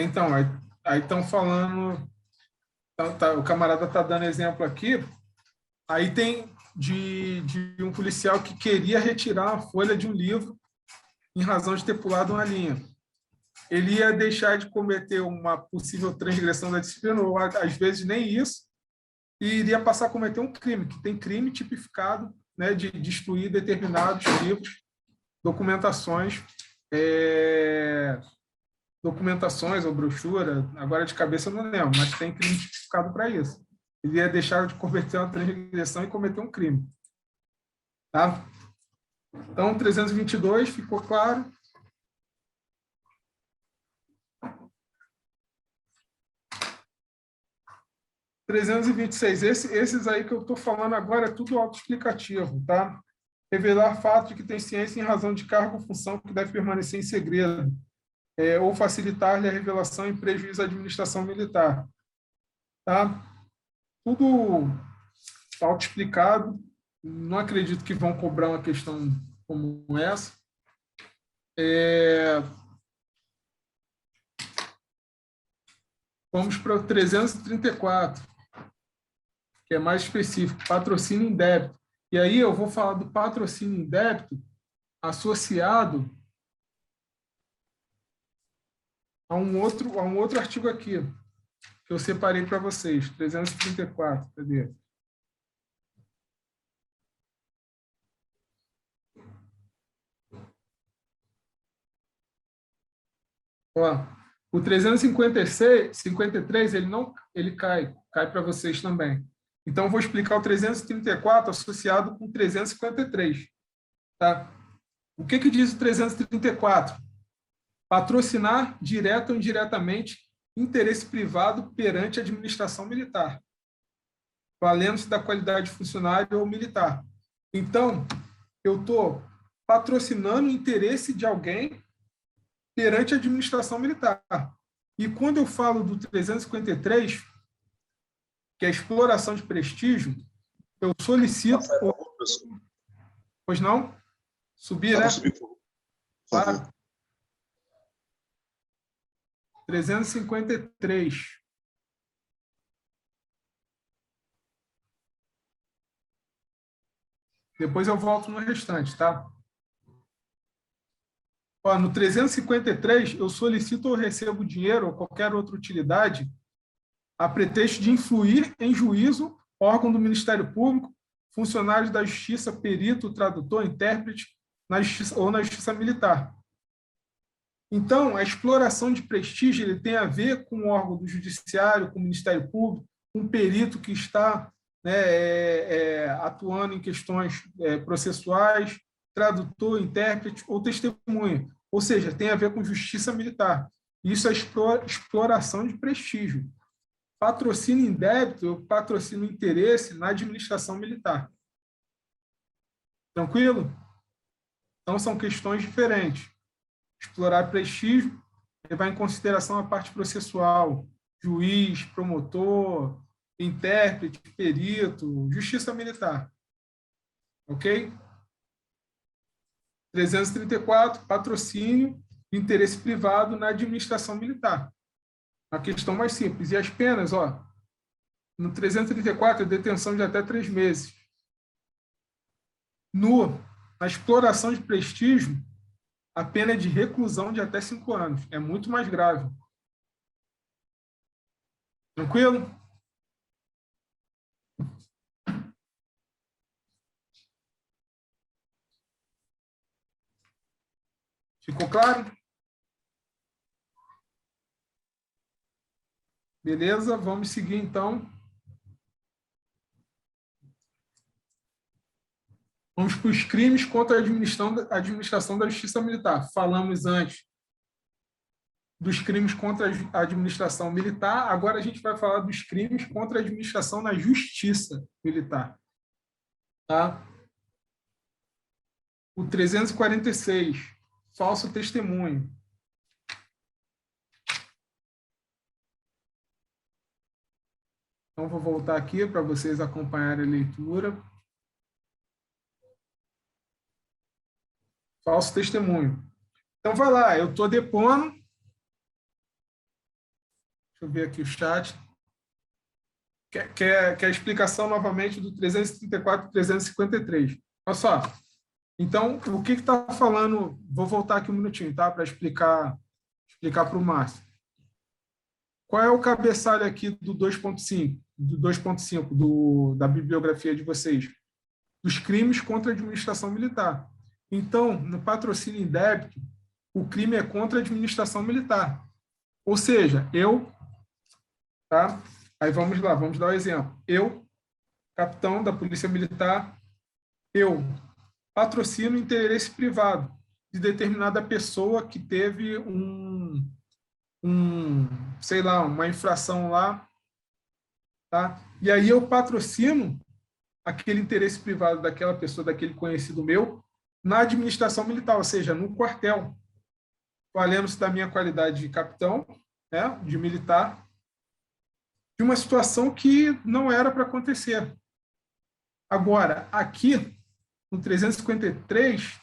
Então, aí estão falando, o camarada está dando exemplo aqui, aí tem de um policial que queria retirar a folha de um livro em razão de ter pulado uma linha. Ele ia deixar de cometer uma possível transgressão da disciplina, ou às vezes nem isso, e iria passar a cometer um crime, que tem crime tipificado, né, de destruir determinados livros, documentações ou brochura, agora de cabeça eu não lembro, mas tem crime tipificado para isso. Ele ia deixar de cometer uma transgressão e cometer um crime. Tá? Então, 322, ficou claro? – 326, esses aí que eu estou falando agora é tudo autoexplicativo, tá? Revelar fato de que tem ciência em razão de cargo ou função que deve permanecer em segredo, ou facilitar-lhe a revelação em prejuízo à administração militar. Tá? Tudo autoexplicado, não acredito que vão cobrar uma questão como essa. Vamos para o 334, que é mais específico, patrocínio em débito. E aí eu vou falar do patrocínio em débito associado a um outro artigo aqui, que eu separei para vocês, 334, cadê? Ó, o 353, ele cai para vocês também. Então, eu vou explicar o 334 associado com o 353. Tá? O que diz o 334? Patrocinar, direto ou indiretamente, interesse privado perante a administração militar, valendo-se da qualidade de funcionário ou militar. Então, eu estou patrocinando o interesse de alguém perante a administração militar. E quando eu falo do 353, que é a exploração de prestígio, eu solicito... Pois não? Subir, né? Claro. 353. Depois eu volto no restante, tá? Ó, no 353, eu solicito ou recebo dinheiro ou qualquer outra utilidade a pretexto de influir em juízo, órgão do Ministério Público, funcionário da Justiça, perito, tradutor, intérprete, na Justiça ou na Justiça Militar. Então, a exploração de prestígio ele tem a ver com o órgão do Judiciário, com o Ministério Público, com um perito que está, né, atuando em questões processuais, tradutor, intérprete ou testemunha. Ou seja, tem a ver com justiça militar. Isso é exploração de prestígio. Patrocínio indébito, eu patrocino interesse na administração militar. Tranquilo? Então, são questões diferentes. Explorar prestígio, levar em consideração a parte processual, juiz, promotor, intérprete, perito, justiça militar. Ok? 334, patrocínio de interesse privado na administração militar. A questão mais simples. E as penas, ó, no 334, detenção de até 3 meses. Na exploração de prestígio, a pena é de reclusão de até 5 anos. É muito mais grave. Tranquilo? Ficou claro? Beleza? Vamos seguir, então. Vamos para os crimes contra a administração da Justiça Militar. Falamos antes dos crimes contra a administração militar, agora a gente vai falar dos crimes contra a administração na Justiça Militar. Tá? O 346, falso testemunho. Então, vou voltar aqui para vocês acompanharem a leitura. Falso testemunho. Então, vai lá, eu estou depondo. Deixa eu ver aqui o chat. Quer a explicação novamente do 334 e 353. Olha só. Então, o que está falando? Vou voltar aqui um minutinho, tá? Para explicar para o Márcio. Qual é o cabeçalho aqui do 2.5, da bibliografia de vocês? Dos crimes contra a administração militar. Então, no patrocínio indébito, o crime é contra a administração militar. Ou seja, tá? Aí vamos lá, vamos dar um exemplo. Eu, capitão da Polícia Militar, eu patrocino interesse privado de determinada pessoa que teve sei lá, uma infração lá, tá? E aí eu patrocino aquele interesse privado daquela pessoa, daquele conhecido meu, na administração militar, ou seja, no quartel, valendo-se da minha qualidade de capitão, né, de militar, de uma situação que não era para acontecer. Agora, aqui, no 353,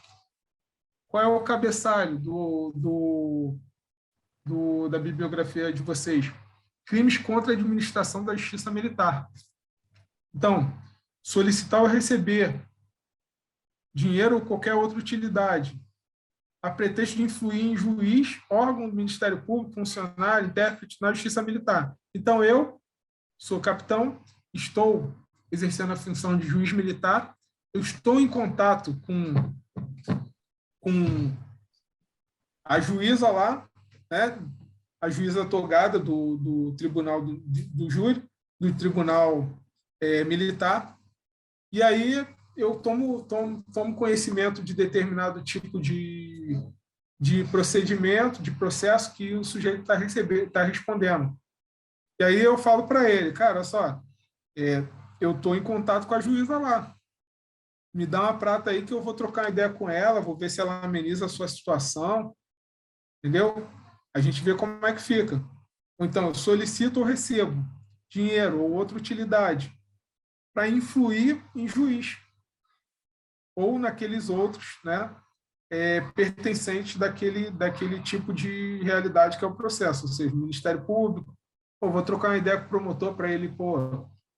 qual é o cabeçalho da bibliografia de vocês? Crimes contra a administração da Justiça Militar. Então, solicitar ou receber dinheiro ou qualquer outra utilidade a pretexto de influir em juiz, órgão do Ministério Público, funcionário, intérprete na Justiça Militar. Então, eu sou capitão, estou exercendo a função de juiz militar, eu estou em contato com a juíza lá, né, a juíza togada do tribunal do júri, do tribunal militar, e aí eu tomo conhecimento de determinado tipo de procedimento, de processo que o sujeito está respondendo. E aí eu falo para ele, cara, olha só, eu estou em contato com a juíza lá, me dá uma prata aí que eu vou trocar uma ideia com ela, vou ver se ela ameniza a sua situação, entendeu? A gente vê como é que fica. Ou então, eu solicito ou recebo dinheiro ou outra utilidade para influir em juiz ou naqueles outros, né, pertencentes daquele tipo de realidade que é o processo, ou seja, o Ministério Público, vou trocar uma ideia com o promotor para ele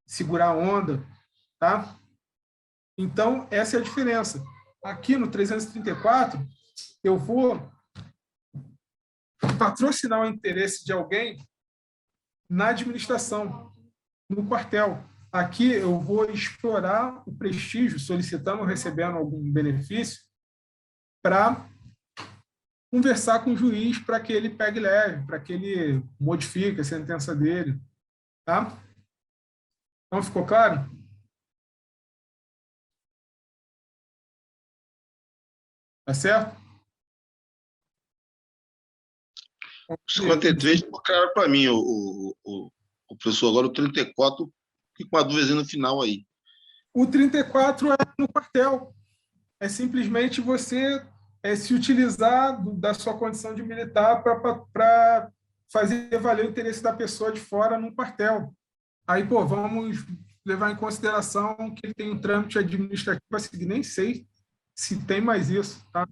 segurar a onda, tá? Então, essa é a diferença. Aqui no 334, eu vou patrocinar o interesse de alguém na administração, no quartel. Aqui eu vou explorar o prestígio, solicitando ou recebendo algum benefício, para conversar com o juiz para que ele pegue leve, para que ele modifique a sentença dele. Tá? Então, ficou claro? Tá certo? 53 ficou claro para mim, o professor. Agora o 34, fico com uma dúvida no final aí. O 34 é no quartel. É simplesmente você se utilizar da sua condição de militar para fazer valer o interesse da pessoa de fora num quartel. Aí, vamos levar em consideração que ele tem um trâmite administrativo a seguir. Nem sei se tem mais isso, tá?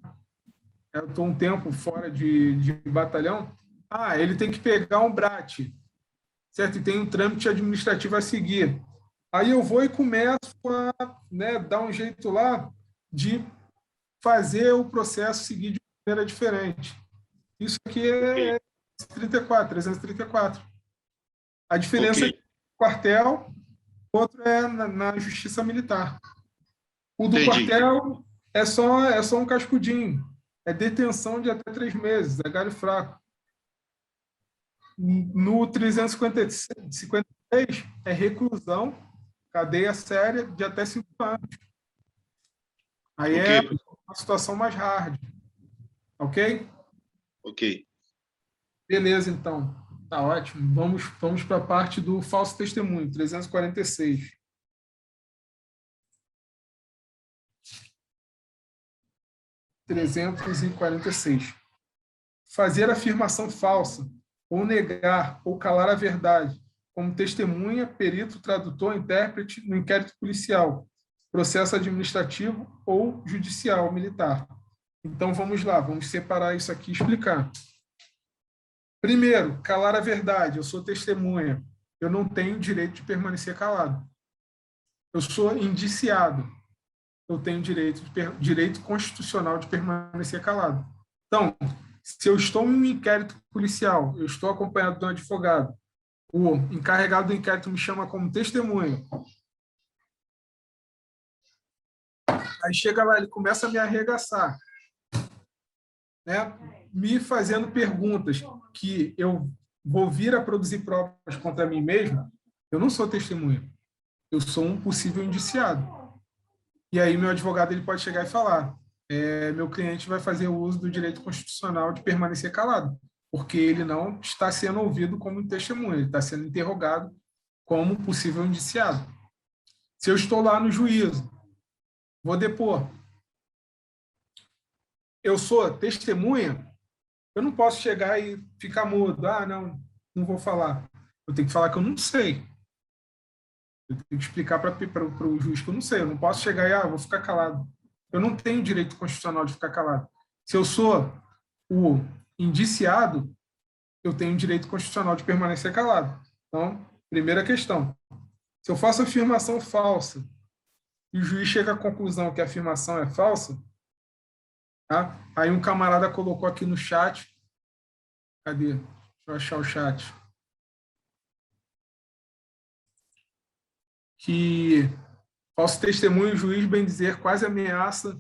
Eu estou um tempo fora de batalhão. Ele tem que pegar um BRAT, certo? E tem um trâmite administrativo a seguir. Aí eu vou e começo a dar um jeito lá de fazer o processo seguir de maneira diferente. Isso aqui é 334. A diferença é quartel, o outro é na justiça militar. O do quartel é só um cascudinho. É detenção de até 3 meses, é galho fraco. No 356 é reclusão, cadeia séria de até 5 anos. Aí é uma situação mais hard. Ok? Ok. Beleza, então. Tá ótimo. Vamos para a parte do falso testemunho, 346. Fazer afirmação falsa, ou negar, ou calar a verdade, como testemunha, perito, tradutor, intérprete no inquérito policial, processo administrativo ou judicial militar. Então, vamos lá, vamos separar isso aqui e explicar. Primeiro, calar a verdade. Eu sou testemunha. Eu não tenho direito de permanecer calado. Eu sou indiciado. Eu tenho direito constitucional de permanecer calado. Então, se eu estou em um inquérito policial, eu estou acompanhado de um advogado, o encarregado do inquérito me chama como testemunha. Aí chega lá, ele começa a me arregaçar, me fazendo perguntas que eu vou vir a produzir provas contra mim mesmo. Eu não sou testemunha. Eu sou um possível indiciado. E aí meu advogado ele pode chegar e falar: meu cliente vai fazer o uso do direito constitucional de permanecer calado, porque ele não está sendo ouvido como testemunha, ele está sendo interrogado como possível indiciado. Se eu estou lá no juízo, vou depor. Eu sou testemunha, eu não posso chegar e ficar mudo. Não vou falar. Eu tenho que falar que eu não sei. Eu tenho que explicar para o juiz que eu não sei. Eu não posso chegar e vou ficar calado. Eu não tenho direito constitucional de ficar calado. Se eu sou o indiciado, eu tenho direito constitucional de permanecer calado. Então, primeira questão. Se eu faço afirmação falsa e o juiz chega à conclusão que a afirmação é falsa, tá? Aí um camarada colocou aqui no chat. Cadê? Deixa eu achar o chat. Que falso testemunho, o juiz, bem dizer, quase ameaça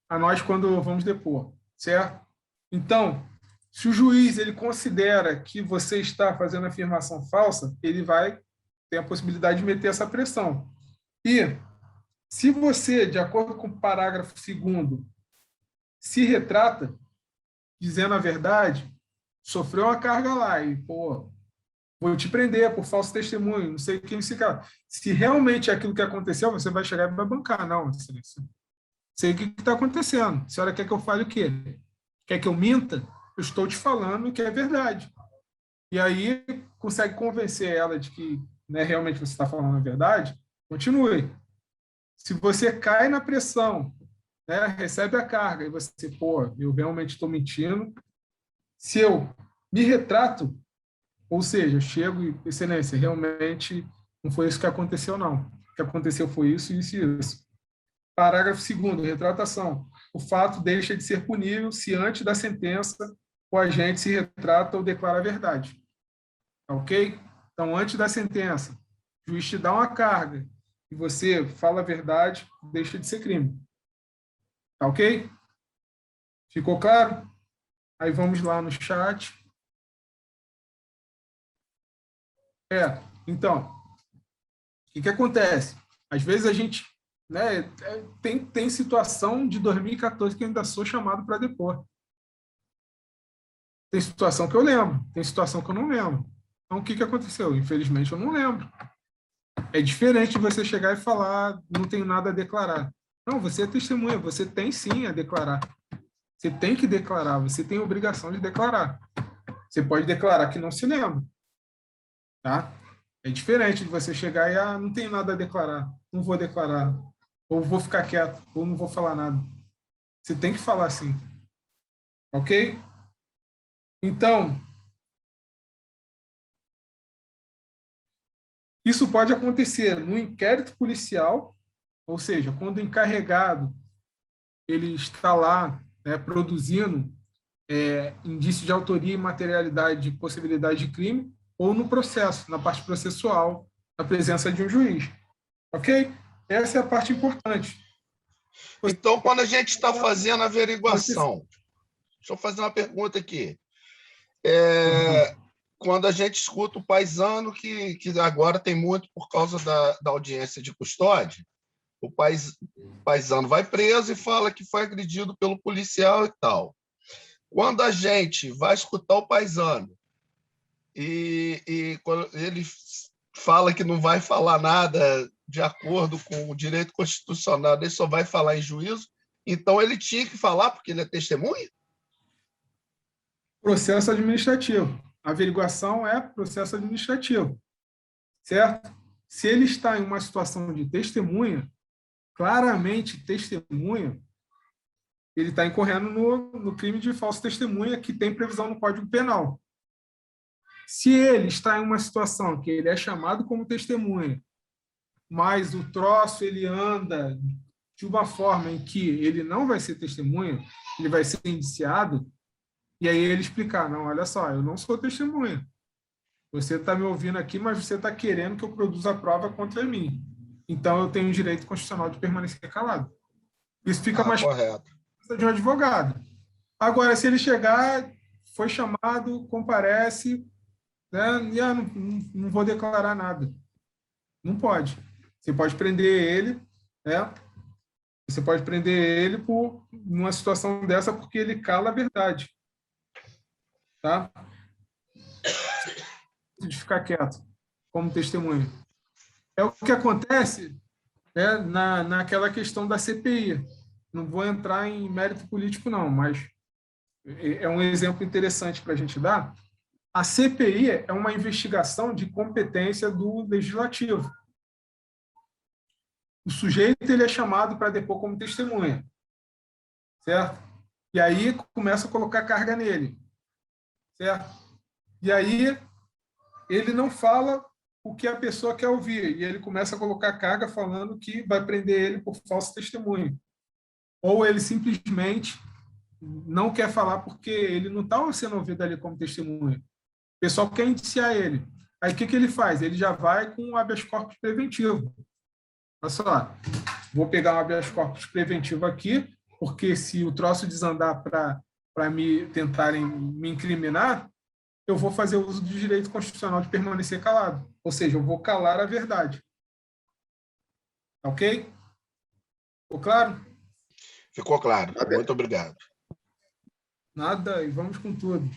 a nós quando vamos depor, certo? Então, se o juiz ele considera que você está fazendo afirmação falsa, ele vai ter a possibilidade de meter essa pressão. E se você, de acordo com o parágrafo 2º, se retrata, dizendo a verdade, sofreu uma carga lá e, vou te prender por falso testemunho, não sei quem se cala. Se realmente é aquilo que aconteceu, você vai chegar e vai bancar. Não, excelência. Sei o que está acontecendo. A senhora quer que eu fale o quê? Quer que eu minta? Eu estou te falando que é verdade. E aí consegue convencer ela de que realmente você está falando a verdade, continue. Se você cai na pressão, recebe a carga, e você, eu realmente estou mentindo. Se eu me retrato, ou seja, chego e, excelência, realmente não foi isso que aconteceu, não. O que aconteceu foi isso, isso e isso. Parágrafo 2º, retratação. O fato deixa de ser punível se antes da sentença o agente se retrata ou declara a verdade. Tá ok? Então, antes da sentença, o juiz te dá uma carga e você fala a verdade, deixa de ser crime. Tá ok? Ficou claro? Aí vamos lá no chat. Então, o que acontece? Às vezes a gente, né, tem situação de 2014 que eu ainda sou chamado para depor. Tem situação que eu lembro, tem situação que eu não lembro. Então, o que aconteceu? Infelizmente, eu não lembro. É diferente você chegar e falar, não tenho nada a declarar. Não, você é testemunha, você tem sim a declarar. Você tem que declarar, você tem a obrigação de declarar. Você pode declarar que não se lembra. Tá? É diferente de você chegar e, não tenho nada a declarar, não vou declarar, ou vou ficar quieto, ou não vou falar nada. Você tem que falar sim. Ok? Então, isso pode acontecer no inquérito policial, ou seja, quando o encarregado ele está lá, né, produzindo indício de autoria e materialidade de possibilidade de crime, ou no processo, na parte processual, na presença de um juiz. Ok? Essa é a parte importante. Então, quando a gente está fazendo a averiguação, deixa eu fazer uma pergunta aqui. Quando a gente escuta o paisano, que agora tem muito por causa da audiência de custódia, o paisano vai preso e fala que foi agredido pelo policial e tal. Quando a gente vai escutar o paisano e quando ele fala que não vai falar nada de acordo com o direito constitucional, ele só vai falar em juízo, então ele tinha que falar porque ele é testemunha? Processo administrativo. A averiguação é processo administrativo, certo? Se ele está em uma situação de testemunha, claramente testemunha, ele está incorrendo no crime de falsa testemunha, que tem previsão no Código Penal. Se ele está em uma situação que ele é chamado como testemunha, mas o troço ele anda de uma forma em que ele não vai ser testemunha, ele vai ser indiciado, e aí ele explicar, não, olha só, eu não sou testemunha. Você está me ouvindo aqui, mas você está querendo que eu produza a prova contra mim. Então, eu tenho o direito constitucional de permanecer calado. Isso fica mais correto de um advogado. Agora, se ele chegar, foi chamado, comparece, né, e não vou declarar nada. Não pode. Você pode prender ele, né? Você pode prender ele por numa situação dessa porque ele cala a verdade. Tá? De ficar quieto, como testemunha. É o que acontece, né, naquela questão da CPI. Não vou entrar em mérito político, não, mas é um exemplo interessante para a gente dar. A CPI é uma investigação de competência do legislativo. O sujeito ele é chamado para depor como testemunha, certo? E aí começa a colocar carga nele, certo? E aí ele não fala o que a pessoa quer ouvir, e ele começa a colocar carga falando que vai prender ele por falso testemunho. Ou ele simplesmente não quer falar porque ele não está sendo ouvido ali como testemunha. O pessoal quer indiciar ele. Aí o que ele faz? Ele já vai com um habeas corpus preventivo. Olha só, vou pegar um habeas corpus preventivo aqui, porque se o troço desandar para me tentarem me incriminar, eu vou fazer uso do direito constitucional de permanecer calado. Ou seja, eu vou calar a verdade. Ok? Ficou claro? Ficou claro. Muito obrigado. Nada, e vamos com tudo.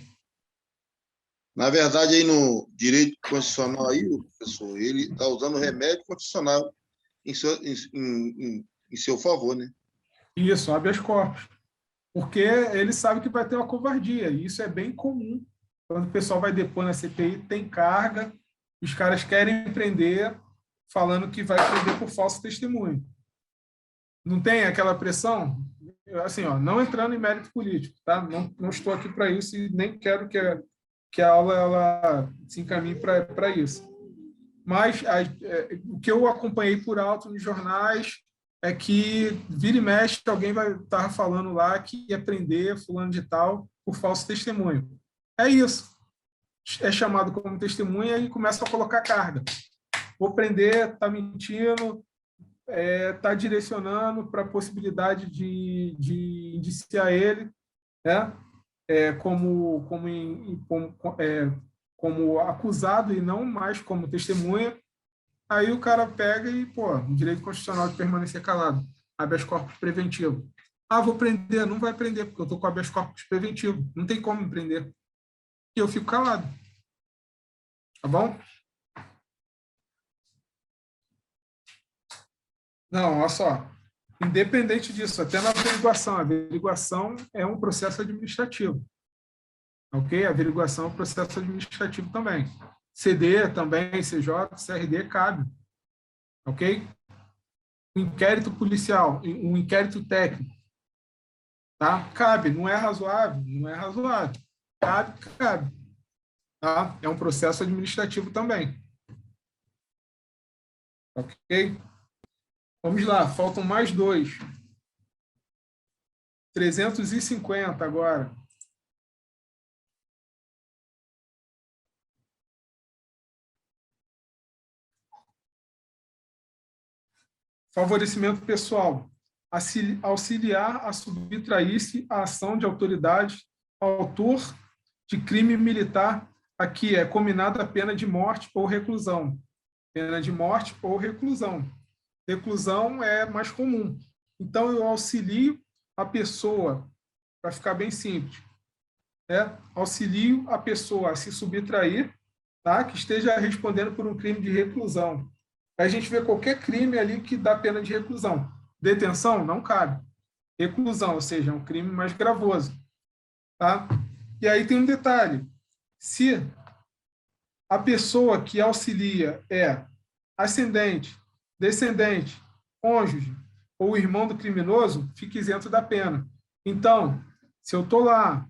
Na verdade, aí no direito constitucional, aí, o professor, ele está usando remédio constitucional em seu favor, né? Isso, habeas corpus. Porque ele sabe que vai ter uma covardia, e isso é bem comum. Quando o pessoal vai depor na CPI, tem carga, os caras querem prender, falando que vai prender por falso testemunho. Não tem aquela pressão? Assim, ó, não entrando em mérito político, tá? Não estou aqui para isso e nem quero que a aula ela se encaminhe para isso. Mas o que eu acompanhei por alto nos jornais é que vira e mexe, alguém vai estar falando lá que ia prender fulano de tal por falso testemunho. É isso. É chamado como testemunha e começa a colocar carga. Vou prender, está mentindo, está direcionando para a possibilidade de indiciar ele, né? Como acusado e não mais como testemunha. Aí o cara pega e, direito constitucional de permanecer calado, habeas corpus preventivo. Vou prender, não vai prender, porque eu estou com habeas corpus preventivo, não tem como me prender. E eu fico calado. Tá bom? Não, olha só. Independente disso, até na averiguação. A averiguação é um processo administrativo. Ok? A averiguação é um processo administrativo também. CD também, CJ, CRD cabe. Ok? Um inquérito policial, um inquérito técnico. Tá? Cabe, não é razoável? Não é razoável. Cabe. Tá? É um processo administrativo também. Ok? Vamos lá, faltam mais 2. 350 agora. Favorecimento pessoal. Auxiliar a subtrair-se a ação de autoridade autor de crime militar. Aqui é combinada a pena de morte ou reclusão. Pena de morte ou reclusão. Reclusão é mais comum. Então, eu auxilio a pessoa, para ficar bem simples, auxilio a pessoa a se subtrair, tá? Que esteja respondendo por um crime de reclusão. A gente vê qualquer crime ali que dá pena de reclusão. Detenção não cabe. Reclusão, ou seja, é um crime mais gravoso. Tá? E aí tem um detalhe. Se a pessoa que auxilia é ascendente, descendente, cônjuge ou irmão do criminoso, fica isento da pena. Então, se eu estou lá,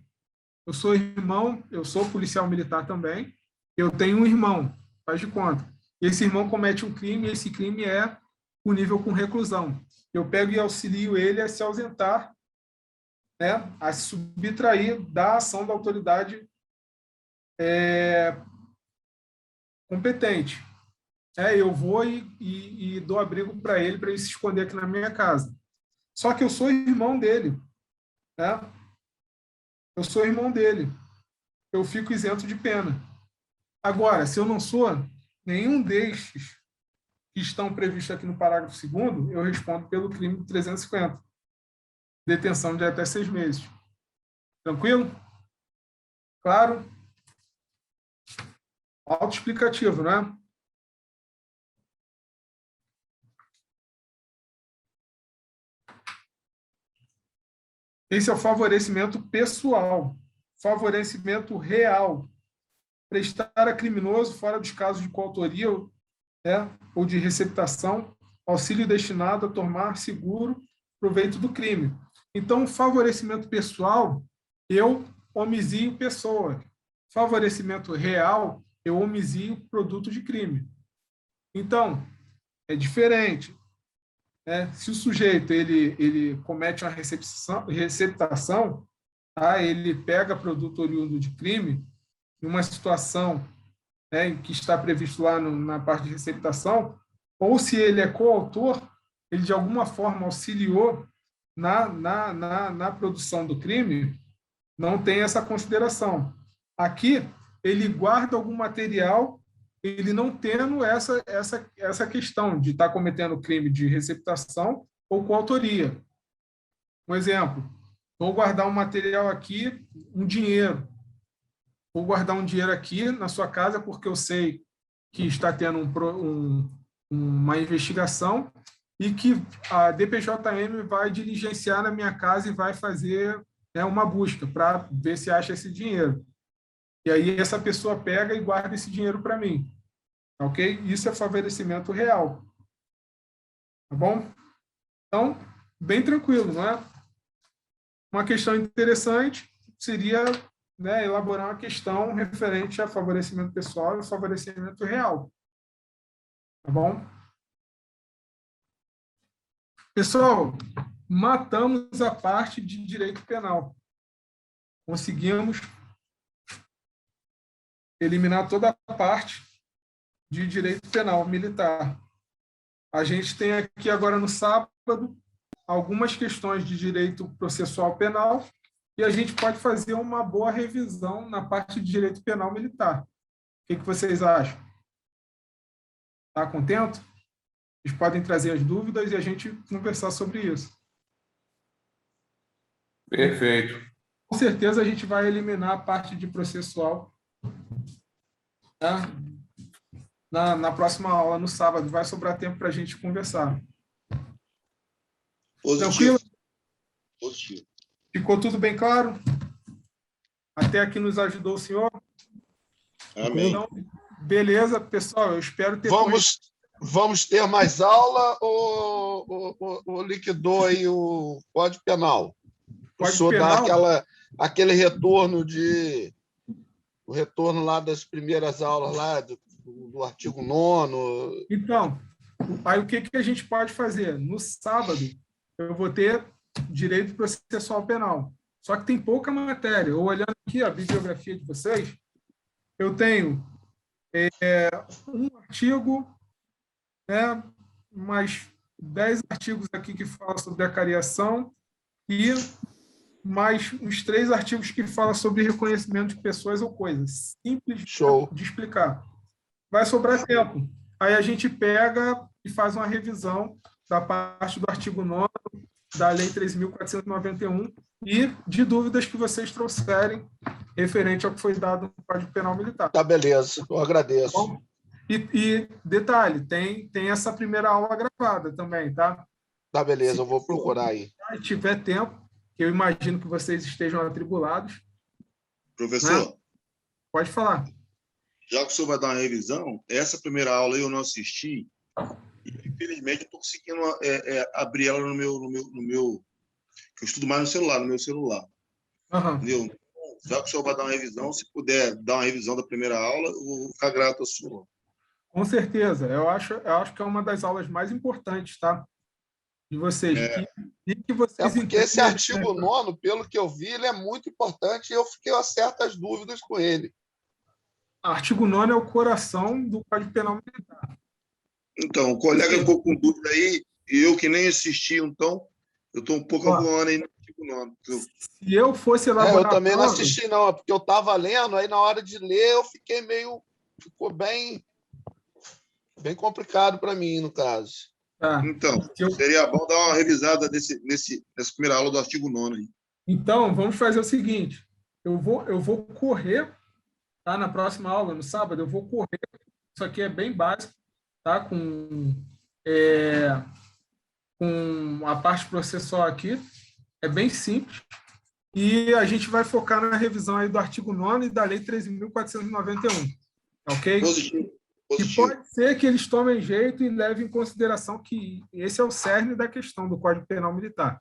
eu sou irmão, eu sou policial militar também, eu tenho um irmão, faz de conta. Esse irmão comete um crime e esse crime é punível com reclusão. Eu pego e auxilio ele a se ausentar, a se subtrair da ação da autoridade competente. Eu vou e dou abrigo para ele se esconder aqui na minha casa. Só que eu sou irmão dele. Eu sou irmão dele. Eu fico isento de pena. Agora, se eu não sou nenhum destes que estão previstos aqui no parágrafo 2º, eu respondo pelo crime de 350. Detenção de até 6 meses. Tranquilo? Claro? Autoexplicativo, né? Esse é o favorecimento pessoal. Favorecimento real. Prestar a criminoso, fora dos casos de coautoria ou de receptação, auxílio destinado a tomar seguro proveito do crime. Então, favorecimento pessoal, eu homizio pessoa. Favorecimento real, eu homizio produto de crime. Então, é diferente. Se o sujeito ele comete uma receptação, ele pega produto oriundo de crime, em uma situação que está previsto lá na parte de receptação, ou se ele é coautor, ele de alguma forma auxiliou na produção do crime, não tem essa consideração. Aqui, ele guarda algum material, ele não tendo essa questão de estar cometendo crime de receptação ou coautoria. Um exemplo, vou guardar um material aqui, um dinheiro. Vou guardar um dinheiro aqui na sua casa porque eu sei que está tendo uma investigação e que a DPJM vai diligenciar na minha casa e vai fazer uma busca para ver se acha esse dinheiro. E aí essa pessoa pega e guarda esse dinheiro para mim. Ok? Isso é favorecimento real. Tá bom? Então, bem tranquilo, não é? Uma questão interessante seria elaborar uma questão referente a favorecimento pessoal e favorecimento real. Tá bom? Pessoal, matamos a parte de direito penal. Conseguimos eliminar toda a parte de direito penal militar. A gente tem aqui agora no sábado algumas questões de direito processual penal e a gente pode fazer uma boa revisão na parte de direito penal militar. O que vocês acham? Está contente? Vocês podem trazer as dúvidas e a gente conversar sobre isso. Perfeito. Com certeza a gente vai eliminar a parte de processual, tá? Na próxima aula, no sábado. Vai sobrar tempo para a gente conversar. Positivo. Tranquilo? Positivo. Ficou tudo bem claro? Até aqui nos ajudou o senhor? Amém. Então, beleza, pessoal. Eu espero ter... Vamos ter mais aula ou liquidou aí o Código Penal? O senhor dá aquele retorno o retorno lá das primeiras aulas lá do artigo 9º. Então, aí o que a gente pode fazer? No sábado, eu vou ter direito processual penal. Só que tem pouca matéria. Eu olhando aqui a bibliografia de vocês, eu tenho um artigo, né, mais 10 artigos aqui que falam sobre acariação e mais uns 3 artigos que falam sobre reconhecimento de pessoas ou coisas. Simples de explicar. Vai sobrar tempo. Aí a gente pega e faz uma revisão da parte do artigo 9º da Lei 13.491 e de dúvidas que vocês trouxerem referente ao que foi dado no Código Penal Militar. Tá, beleza. Eu agradeço. Bom, e detalhe, tem essa primeira aula gravada também, tá? Tá, beleza. Eu vou procurar aí. Se tiver tempo, que eu imagino que vocês estejam atribulados. Professor? Né? Pode falar. Já que o senhor vai dar uma revisão, essa primeira aula eu não assisti e, infelizmente, eu estou conseguindo abrir ela no meu... que eu estudo mais no meu celular. Uhum. Entendeu? Já que o senhor vai dar uma revisão, se puder dar uma revisão da primeira aula, eu vou ficar grato ao senhor. Com certeza. Eu acho que é uma das aulas mais importantes, tá? De vocês. Que vocês porque esse artigo 9º, pelo que eu vi, ele é muito importante e eu fiquei a certas dúvidas com ele. Artigo 9º é o coração do Código Penal Militar. Então, o colega ficou com dúvida aí, e eu que nem assisti, então, eu estou um pouco voando aí no artigo 9º. Se eu fosse elaborar... eu também não assisti, não, é porque eu estava lendo, aí na hora de ler eu fiquei meio... Ficou bem complicado para mim, no caso. Então, seria bom dar uma revisada nessa primeira aula do artigo 9º. Então, vamos fazer o seguinte, eu vou correr, tá? Na próxima aula, no sábado, eu vou correr, isso aqui é bem básico, tá? Com a parte processual aqui, é bem simples, e a gente vai focar na revisão aí do artigo 9º e da Lei 13.491, ok? Positivo. E pode ser que eles tomem jeito e levem em consideração que esse é o cerne da questão do Código Penal Militar.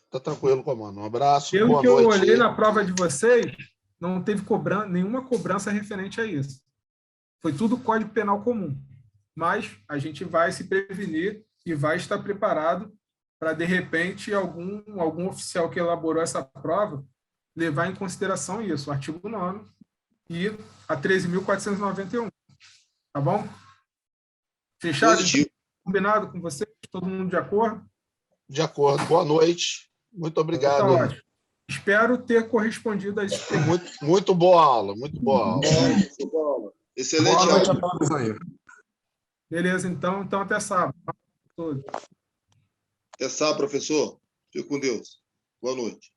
Tá tranquilo, comando. Um abraço. Pelo que eu olhei na prova de vocês, não teve nenhuma cobrança referente a isso. Foi tudo Código Penal comum. Mas a gente vai se prevenir e vai estar preparado para, de repente, algum oficial que elaborou essa prova levar em consideração isso, o artigo 9º e a 13.491. Tá bom? Fechado? Positivo. Combinado com você? Todo mundo de acordo? De acordo. Boa noite. Muito obrigado. Tá ótimo. Espero ter correspondido a isso. Muito boa aula. Muito boa aula. Excelente aula. Beleza, então até sábado. Até sábado, professor. Fique com Deus. Boa noite.